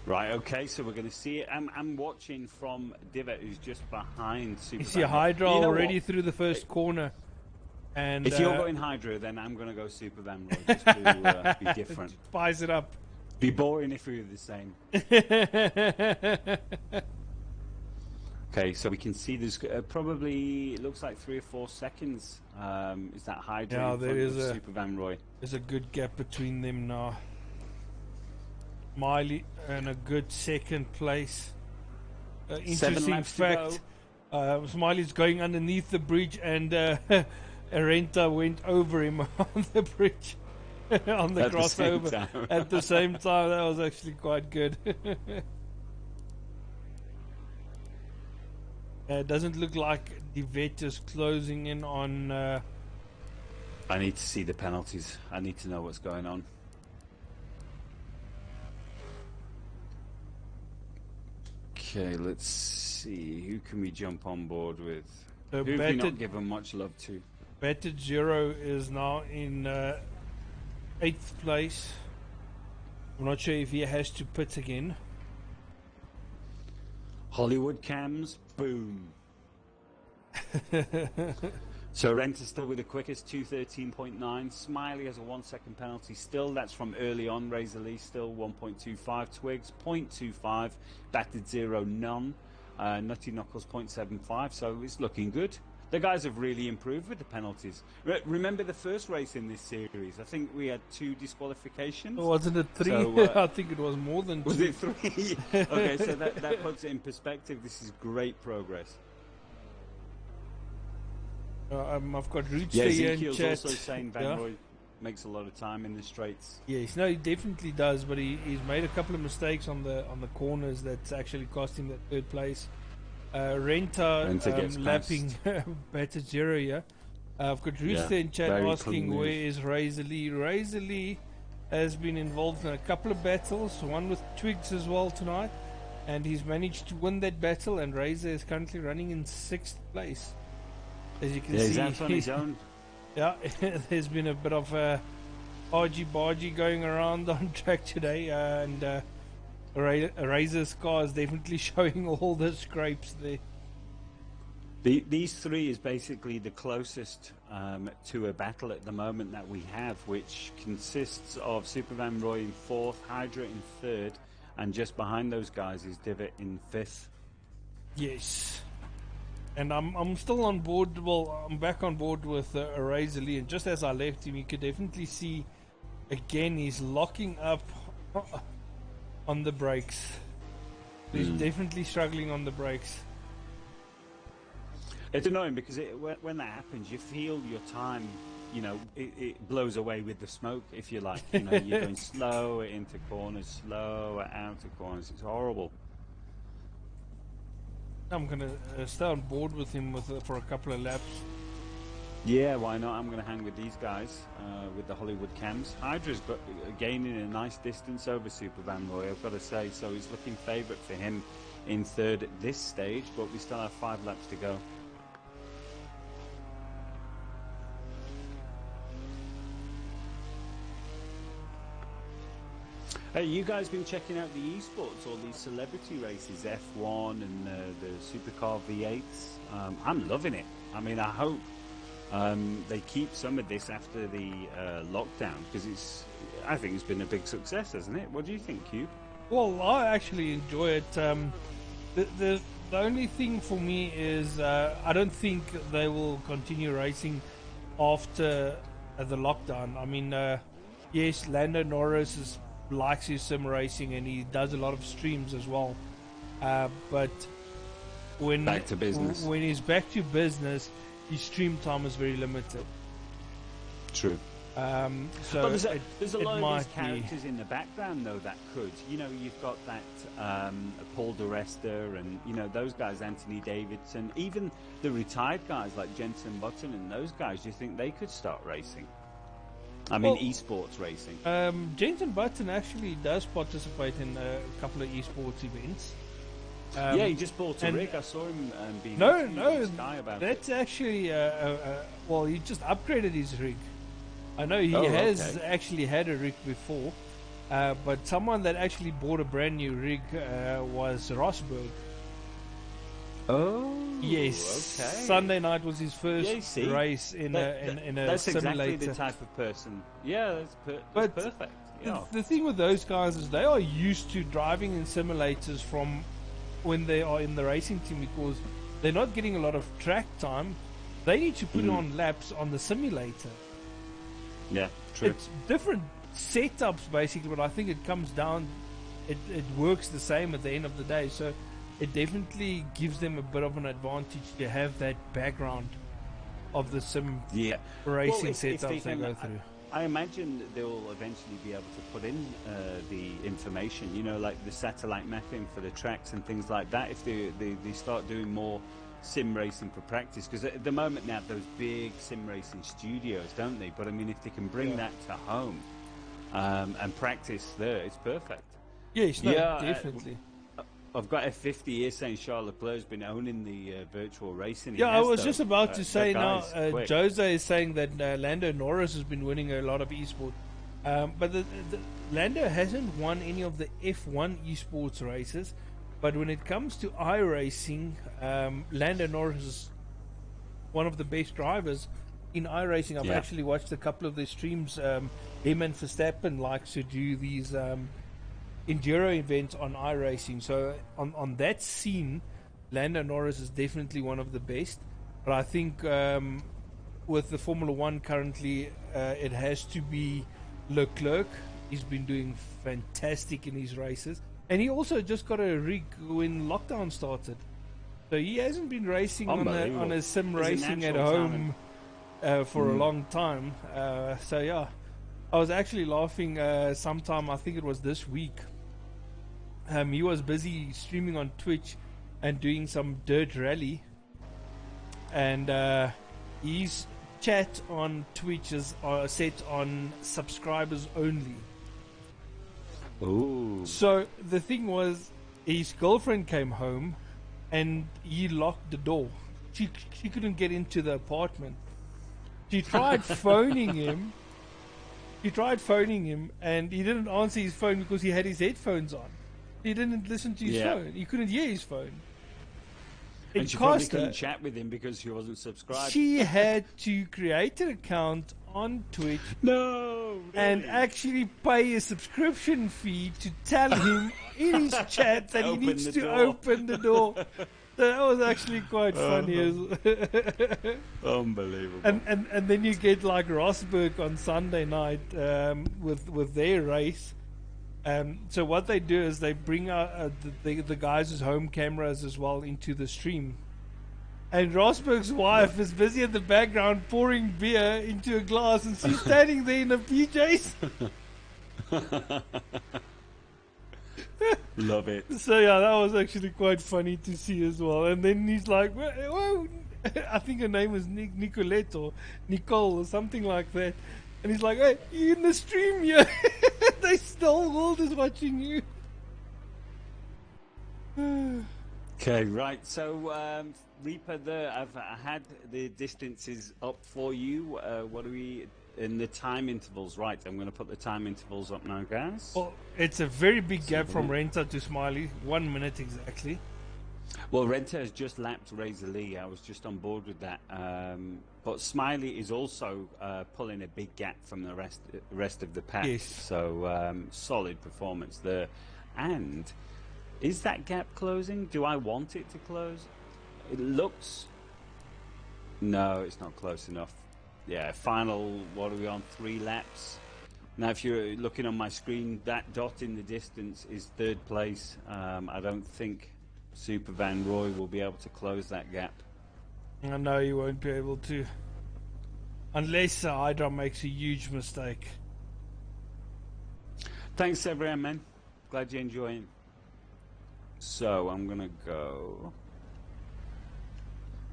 Right, okay, so we're going to see it. I'm watching from Divot, who's just behind Super You see Van Roy. Hydra You know already what? through the first corner. And If you're going Hydra, then I'm going to go Super Van Roy, just to be different. Spice it up. Be boring if we were the same. Okay, so we can see there's probably, it looks like 3 or 4 seconds. Is that Hydra Yeah, in there front is of Super Van Roy? There's a good gap between them now. Miley in a good second place. 7 Interesting laps fact, Smiley's going underneath the bridge, and Arenta went over him on the bridge, on the crossover at the same time. That was actually quite good. It doesn't look like Divet is closing in on... I need to see the penalties. I need to know what's going on. Okay, let's see. Who can we jump on board with? So Who have we not given much love to? Battered Zero is now in 8th place. I'm not sure if he has to pit again. Hollywood Cams, boom. So Renta's still with the quickest, 2:13.9. Smiley has a 1 second penalty still. That's from early on. Razor Lee still 1.25. Twigs 0.25. Battered Zero none. Nutty Knuckles 0.75. So it's looking good. The guys have really improved with the penalties. Remember the first race in this series? I think we had 2 disqualifications. Wasn't it 3? So, I think it was more than 2. Was it 3? Okay, so that puts it in perspective. This is great progress. I've got Roots Yeah, here in Ezekiel's chat. also saying Van Roy makes a lot of time in the straights. Yes, no, he definitely does, but he's made a couple of mistakes on the corners that's actually cost him that 3rd place. Renta lapping Battered Zero here. I've got Rooster in chat asking where is Razor Lee. Razor Lee has been involved in a couple of battles, one with Twigs as well tonight, and he's managed to win that battle, and Razor is currently running in 6th place. As you can see, he's out on his own. Yeah, there's been a bit of argy-bargy going around on track today, and Razor's car is definitely showing all the scrapes there. These 3 is basically the closest to a battle at the moment that we have, which consists of Super Van Roy in 4th, Hydra in 3rd, and just behind those guys is Divot in 5th. Yes. And I'm still on board. Well, I'm back on board with Razor Lee, and just as I left him, you could definitely see again he's locking up on the brakes. He's definitely struggling on the brakes. It's annoying because when that happens, you feel your time. You know, it blows away with the smoke, if you like. You know, you're going slower into corners, slower out of corners. It's horrible. I'm going to stay on board with him for a couple of laps. Yeah, why not? I'm going to hang with these guys, with the Hollywood Cams. Hydra's gaining a nice distance over Super Van Roy, I've got to say, so he's looking favourite for him in 3rd at this stage, but we still have 5 laps to go. Hey, you guys been checking out the esports, all these celebrity races, F1 and the Supercar V8s? I'm loving it. I mean, I hope they keep some of this after the lockdown, because I think it's been a big success, hasn't it? What do you think, Hugh? Well, I actually enjoy it. The only thing for me is I don't think they will continue racing after the lockdown. I mean, yes, Lando Norris likes his sim racing, and he does a lot of streams as well. But when back to business, when he's back to business, his stream time is very limited. True. So but there's a lot of might these characters in the background, though, that could. You know, you've got that Paul di Resta and, you know, those guys, Anthony Davidson, even the retired guys like Jensen Button and those guys, do you think they could start racing? I mean, esports racing. Jensen Button actually does participate in a couple of esports events. Yeah, he just bought a rig. I saw him being No, interviewed on Sky about that's it. actually well, he just upgraded his rig. I know he has actually had a rig before, but someone that actually bought a brand new rig was Rosberg. Oh, yes. Okay. Sunday night was his first race in a that's simulator. exactly the type of person. Yeah, that's perfect. Yeah. The thing with those guys is they are used to driving in simulators from when they are in the racing team, because they're not getting a lot of track time. They need to put on laps on the simulator. Yeah, true. It's different setups basically, but I think it comes down, it works the same at the end of the day. So it definitely gives them a bit of an advantage to have that background of the sim racing setups they go through. I imagine they'll eventually be able to put in the information, you know, like the satellite mapping for the tracks and things like that, if they start doing more sim racing for practice. Because at the moment they have those big sim racing studios, don't they? But I mean, if they can bring that to home and practice there, it's perfect. Yes, no, definitely. I've got F50 here saying Charles Leclerc's been owning the virtual racing. Yeah, I was just about to say now, Jose is saying that Lando Norris has been winning a lot of esports. But Lando hasn't won any of the F1 esports races. But when it comes to iRacing, Lando Norris is one of the best drivers in iRacing. I've actually watched a couple of the streams. Him and Verstappen likes to do these enduro events on iRacing. So on that scene, Lando Norris is definitely one of the best. But I think with the Formula One currently, it has to be Leclerc. He's been doing fantastic in his races. And he also just got a rig when lockdown started. So he hasn't been racing on a sim racing at home for a long time. So yeah, I was actually laughing sometime, I think it was this week. He was busy streaming on Twitch and doing some dirt rally. And his chat on Twitch is set on subscribers only. Ooh. So the thing was, his girlfriend came home and he locked the door. She couldn't get into the apartment. She tried phoning him. And he didn't answer his phone because he had his headphones on. He didn't listen to his phone. He couldn't hear his phone. And she probably couldn't chat with him because she wasn't subscribed. She had to create an account on Twitch. No, really? And actually pay a subscription fee to tell him in his chat that he needs to open the door. So that was actually quite funny. Unbelievable. And then you get like Rosberg on Sunday night with their race. So what they do is they bring out the guys' home cameras as well into the stream. And Rosberg's wife is busy in the background pouring beer into a glass, and she's standing there in her PJs. Love it. So yeah, that was actually quite funny to see as well. And then he's like, well, I think her name is Nicolette or Nicole or something like that. And he's like, hey, you in the stream here? The whole world is watching you. Okay, right. So, Reaper, I've had the distances up for you. What are we in the time intervals? Right, I'm going to put the time intervals up now, guys. Well, it's a very big gap from Renta to Smiley. 1 minute exactly. Well, Renta has just lapped Razor Lee. I was just on board with that. But Smiley is also pulling a big gap from the rest of the pack. Yes. So solid performance there. And is that gap closing? Do I want it to close? It looks... No, it's not close enough. Yeah, final, what are we on, 3 laps? Now, if you're looking on my screen, that dot in the distance is 3rd place. I don't think Super Van Roy will be able to close that gap. I know you won't be able to. Unless Hydra makes a huge mistake. Thanks, everyone, man. Glad you're enjoying. So I'm gonna go.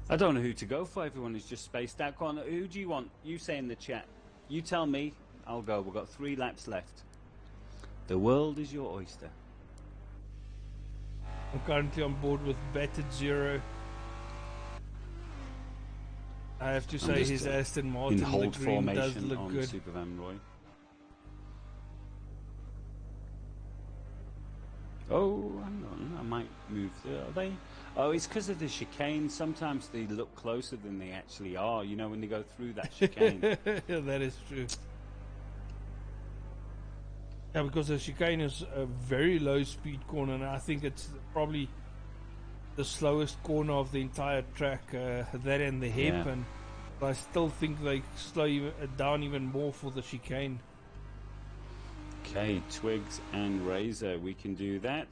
I don't know who to go for. Everyone is just spaced out. Go on, who do you want? You say in the chat. You tell me. I'll go. We've got 3 laps left. The world is your oyster. I'm currently on board with Battered Zero. I have to say his Aston Martin in hold the green does formation look on good. Supervan Roy. Oh, hang on, I might move there. Are they? Oh, it's because of the chicane. Sometimes they look closer than they actually are, you know, when they go through that chicane. That is true. Yeah, because the chicane is a very low speed corner, and I think it's probably the slowest corner of the entire track, that and the hairpin. But I still think they slow it down even more for the chicane. Okay, Twigs and Razor, we can do that.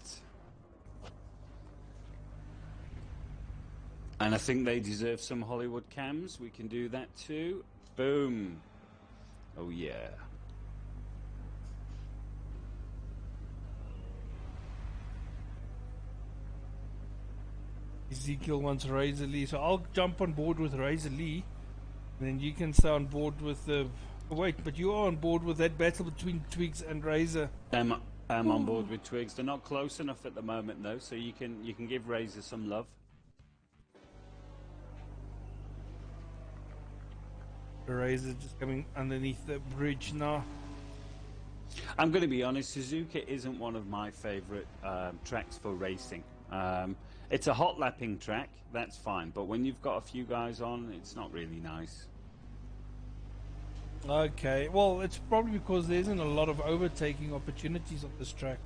And I think they deserve some Hollywood cams. We can do that too. Boom. Oh yeah. Ezekiel wants Razor Lee, so I'll jump on board with Razor Lee, and then you can stay on board with the... Oh, wait, but you are on board with that battle between Twigs and Razor. I'm on board with Twigs. They're not close enough at the moment though, so you can give Razor some love. The Razor just coming underneath the bridge now. I'm going to be honest, Suzuka isn't one of my favourite tracks for racing. It's a hot lapping track, that's fine, but when you've got a few guys on, it's not really nice. Okay, well, it's probably because there isn't a lot of overtaking opportunities on this track.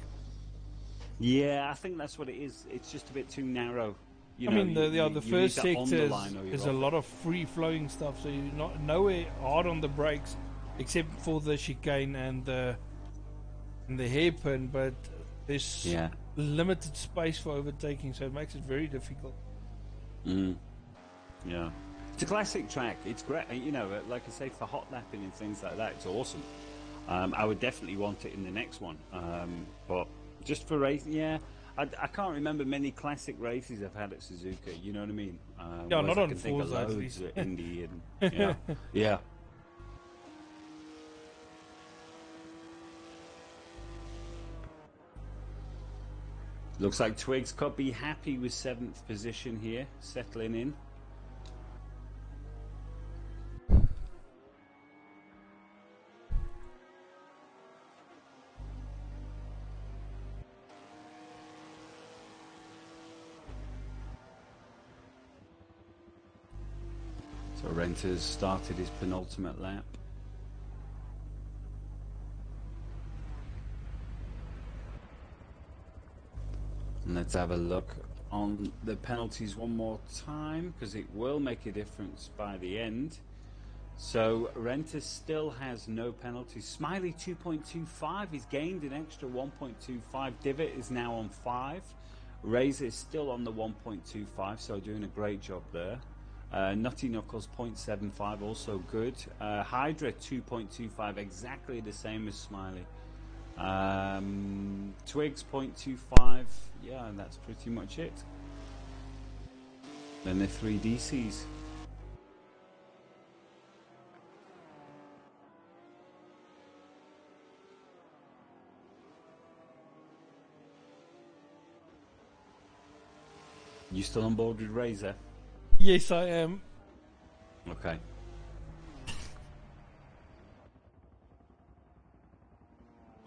Yeah, I think that's what it is. It's just a bit too narrow. You know, I mean, the first sector is a lot of free-flowing stuff, so you're not nowhere hard on the brakes, except for the chicane and the hairpin, but there's limited space for overtaking, so it makes it very difficult. Yeah. It's a classic track. It's great, you know, like I say, for hot lapping and things like that, it's awesome. I would definitely want it in the next one. But just for racing, yeah, I can't remember many classic races I've had at Suzuka, you know what I mean? Yeah, not on Forza, at least. Indy and, yeah. Yeah. Looks like Twigs could be happy with 7th position here, settling in. So Renter's started his penultimate lap. And let's have a look on the penalties one more time, because it will make a difference by the end. So Renter still has no penalties. Smiley 2.25, he's gained an extra 1.25. Divot is now on 5. Razor is still on the 1.25, so doing a great job there. Nutty Knuckles 0.75, also good. Hydra 2.25, exactly the same as Smiley. Twigs 0.25, yeah, and that's pretty much it. Then the 3 DCs. You still on board with Razor? Yes, I am. Okay.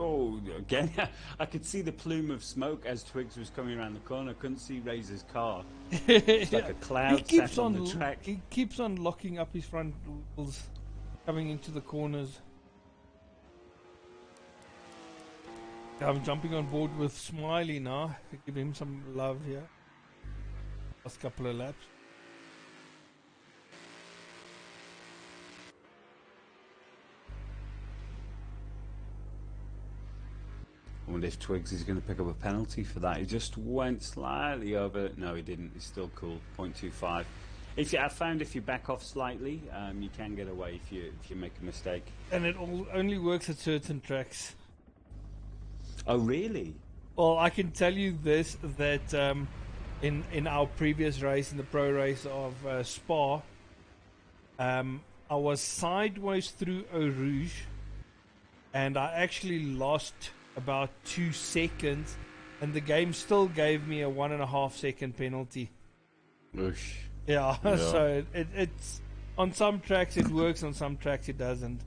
Oh, again, I could see the plume of smoke as Twigs was coming around the corner. I couldn't see Razor's car. It's like a cloud sat on the track. He keeps on locking up his front wheels, coming into the corners. I'm jumping on board with Smiley now. Give him some love here. Last couple of laps. I wonder if Twigs is going to pick up a penalty for that. He just went slightly over. No, he didn't. He's still cool. 0.25. I found if you back off slightly, you can get away if you make a mistake. And it only works at certain tracks. Oh, really? Well, I can tell you this, that in our previous race, in the pro race of Spa, I was sideways through Eau Rouge, and I actually lost about 2 seconds, and the game still gave me a 1.5 second penalty. Oosh. Yeah, so it's on some tracks it works, on some tracks it doesn't.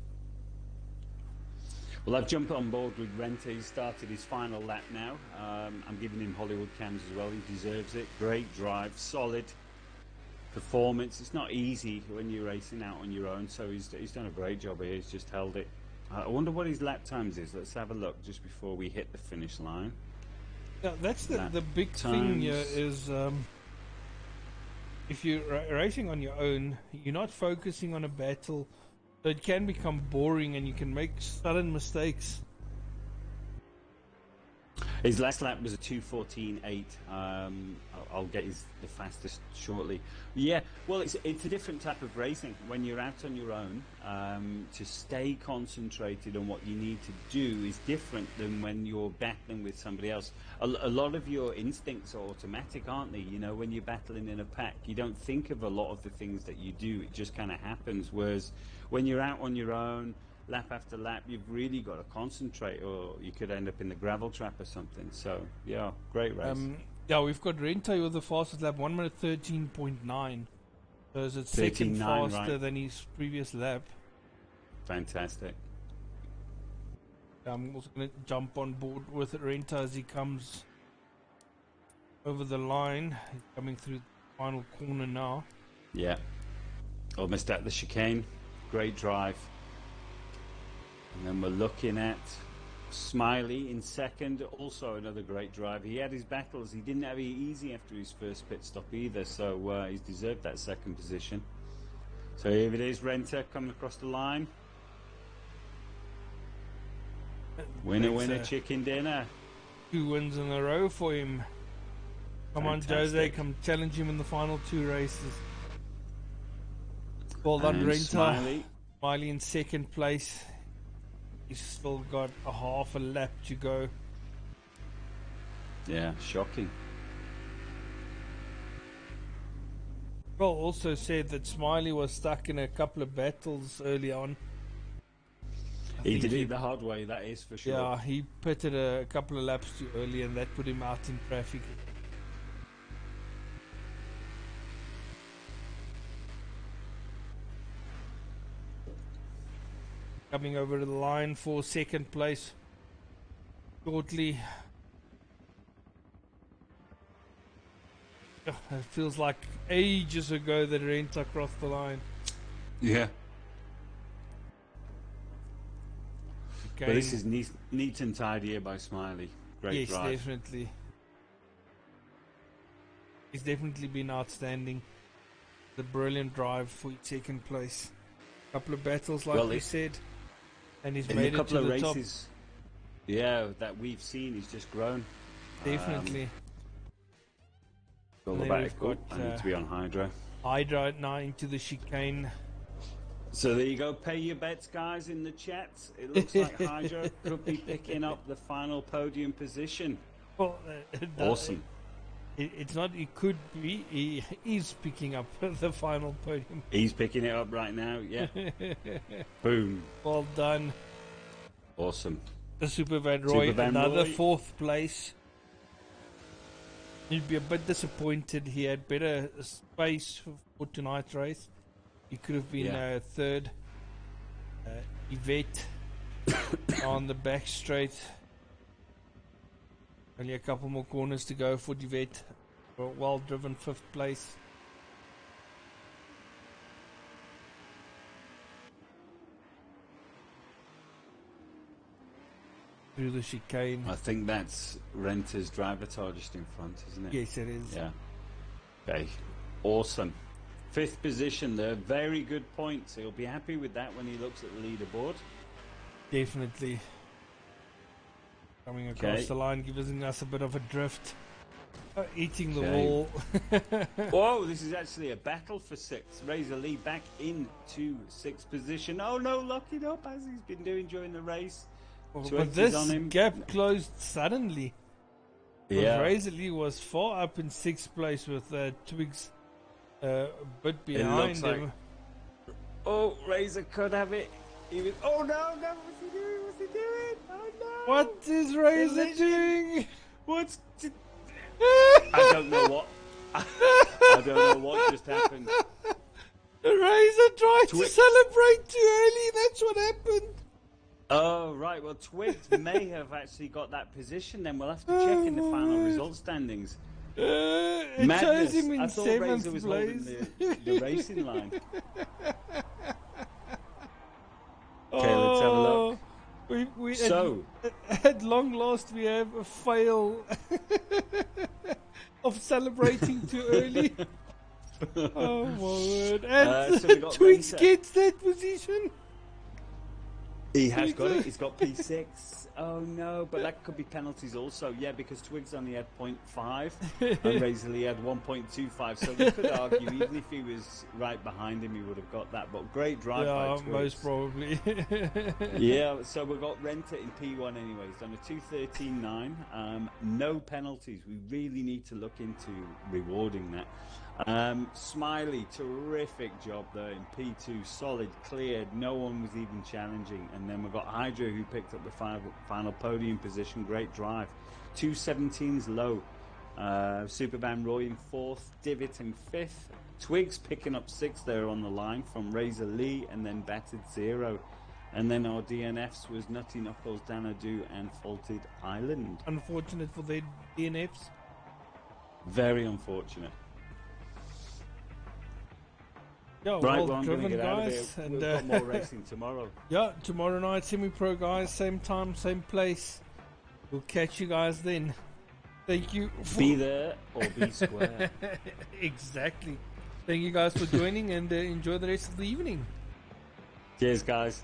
Well, I've jumped on board with Renta. He started his final lap now. I'm giving him Hollywood cams as well. He deserves it. Great drive, solid performance. It's not easy when you're racing out on your own, so he's done a great job here. He's just held it. I wonder what his lap times is. Let's have a look just before we hit the finish line. Yeah, that's the big thing here is if you're racing on your own, you're not focusing on a battle, so it can become boring and you can make sudden mistakes. His last lap was a 2:14.8. I'll get the fastest shortly. Yeah, well, it's a different type of racing. When you're out on your own, to stay concentrated on what you need to do is different than when you're battling with somebody else. A lot of your instincts are automatic, aren't they? You know, when you're battling in a pack, you don't think of a lot of the things that you do. It just kind of happens. Whereas when you're out on your own, lap after lap, you've really got to concentrate, or you could end up in the gravel trap or something. So, yeah, great race. Yeah, we've got Renta with the fastest lap, 1 minute 13.9. So it's second faster than his previous lap. Fantastic. I'm also going to jump on board with Renta as he comes over the line. He's coming through the final corner now. Yeah. Almost at the chicane. Great drive. And then we're looking at Smiley in second, also another great drive. He had his battles. He didn't have it easy after his first pit stop either, so he's deserved that second position. So here it is, Renta coming across the line. Winner, winner, chicken dinner. 2 wins in a row for him. Come on, Jose, come challenge him in the final 2 races. Well done, Renta. Smiley in second place. He's still got a half a lap to go. Yeah, shocking. Well, also said that Smiley was stuck in a couple of battles early on. He did it the hard way, that is for sure. Yeah, he pitted a couple of laps too early and that put him out in traffic. Coming over to the line for second place shortly. It feels like ages ago that Renta crossed the line. Yeah. Okay. But this is neat and tidy here by Smiley. Great drive. Yes, definitely. He's definitely been outstanding. The brilliant drive for second place. Couple of battles, like we said. And he's made it to the top. Yeah, that we've seen, he's just grown. Definitely. All about it. I need to be on Hydra. Hydra now into the chicane. So there you go. Pay your bets, guys, in the chat. It looks like Hydra could be picking up the final podium position. Well, awesome. It's not, he could be, he is picking up the final podium. He's picking it up right now, yeah. Boom. Well done. Awesome. The Super Van Roy, another 4th place. He'd be a bit disappointed. He had better space for tonight's race. He could have been 3rd. Yvette on the back straight. Only a couple more corners to go for Yvette. Well driven 5th place. Through the chicane. I think that's Renta's driver just in front, isn't it? Yes, it is. Yeah. Okay. Awesome. 5th position there. Very good points. He'll be happy with that when he looks at the leaderboard. Definitely. Coming across the line, giving us a bit of a drift. Eating the Okay. wall. Whoa, this is actually a battle for 6. Razor Lee back into 6th position. Oh no, locking up as he's been doing during the race. But Twigs this is on him. gap closed suddenly. Because Yeah. Razor Lee was far up in 6th place with Twigs a bit behind looks like- him. Oh, Razor could have it. He was, oh no, what's he doing? What's he doing? Oh no. What is Razor Collision. doing? What's... I don't know what... I don't know what just happened. Razor tried to Twi- celebrate too early, that's what happened. Oh, right. Well, Twigs may have actually got that position. Then we'll have to check in the final result standings. It Madness. shows him in I thought 7th Razor was holding place. the racing line. Okay, let's have a look. We So, at long last we have a fail of celebrating too early. Oh my word! And so we got Twigs Razor. gets that position. he has got it. He's got P6. Oh no, but that could be penalties also. Yeah, because Twigs only had 0.5 and Razor Lee had 1.25. So we could argue, even if he was right behind him, he would have got that. But great drive by Yeah, Twigs. most probably. Yeah, so we've got Renter in P1 anyway. He's done a 2:13.9. No penalties. We really need to look into rewarding that. Smiley, terrific job there in P2. Solid, cleared. No one was even challenging. And then we've got Hydra who picked up the final podium position. Great drive. 2:17's low. Superman Roy in 4th. Divot in 5th. Twigs picking up 6th there on the line from Razor Lee and then batted 0. And then our DNFs was Nutty Knuckles, Danadu and Faulted Island. Unfortunate for their DNFs. Very unfortunate. Yeah, Right, well well, I'm going to driven, get out of here. guys. And We've got more racing tomorrow. yeah, tomorrow night semi-pro, guys. Same time, same place. We'll catch you guys then. Thank you. Be there or be square. Exactly. Thank you guys for joining and enjoy the rest of the evening. Cheers, guys.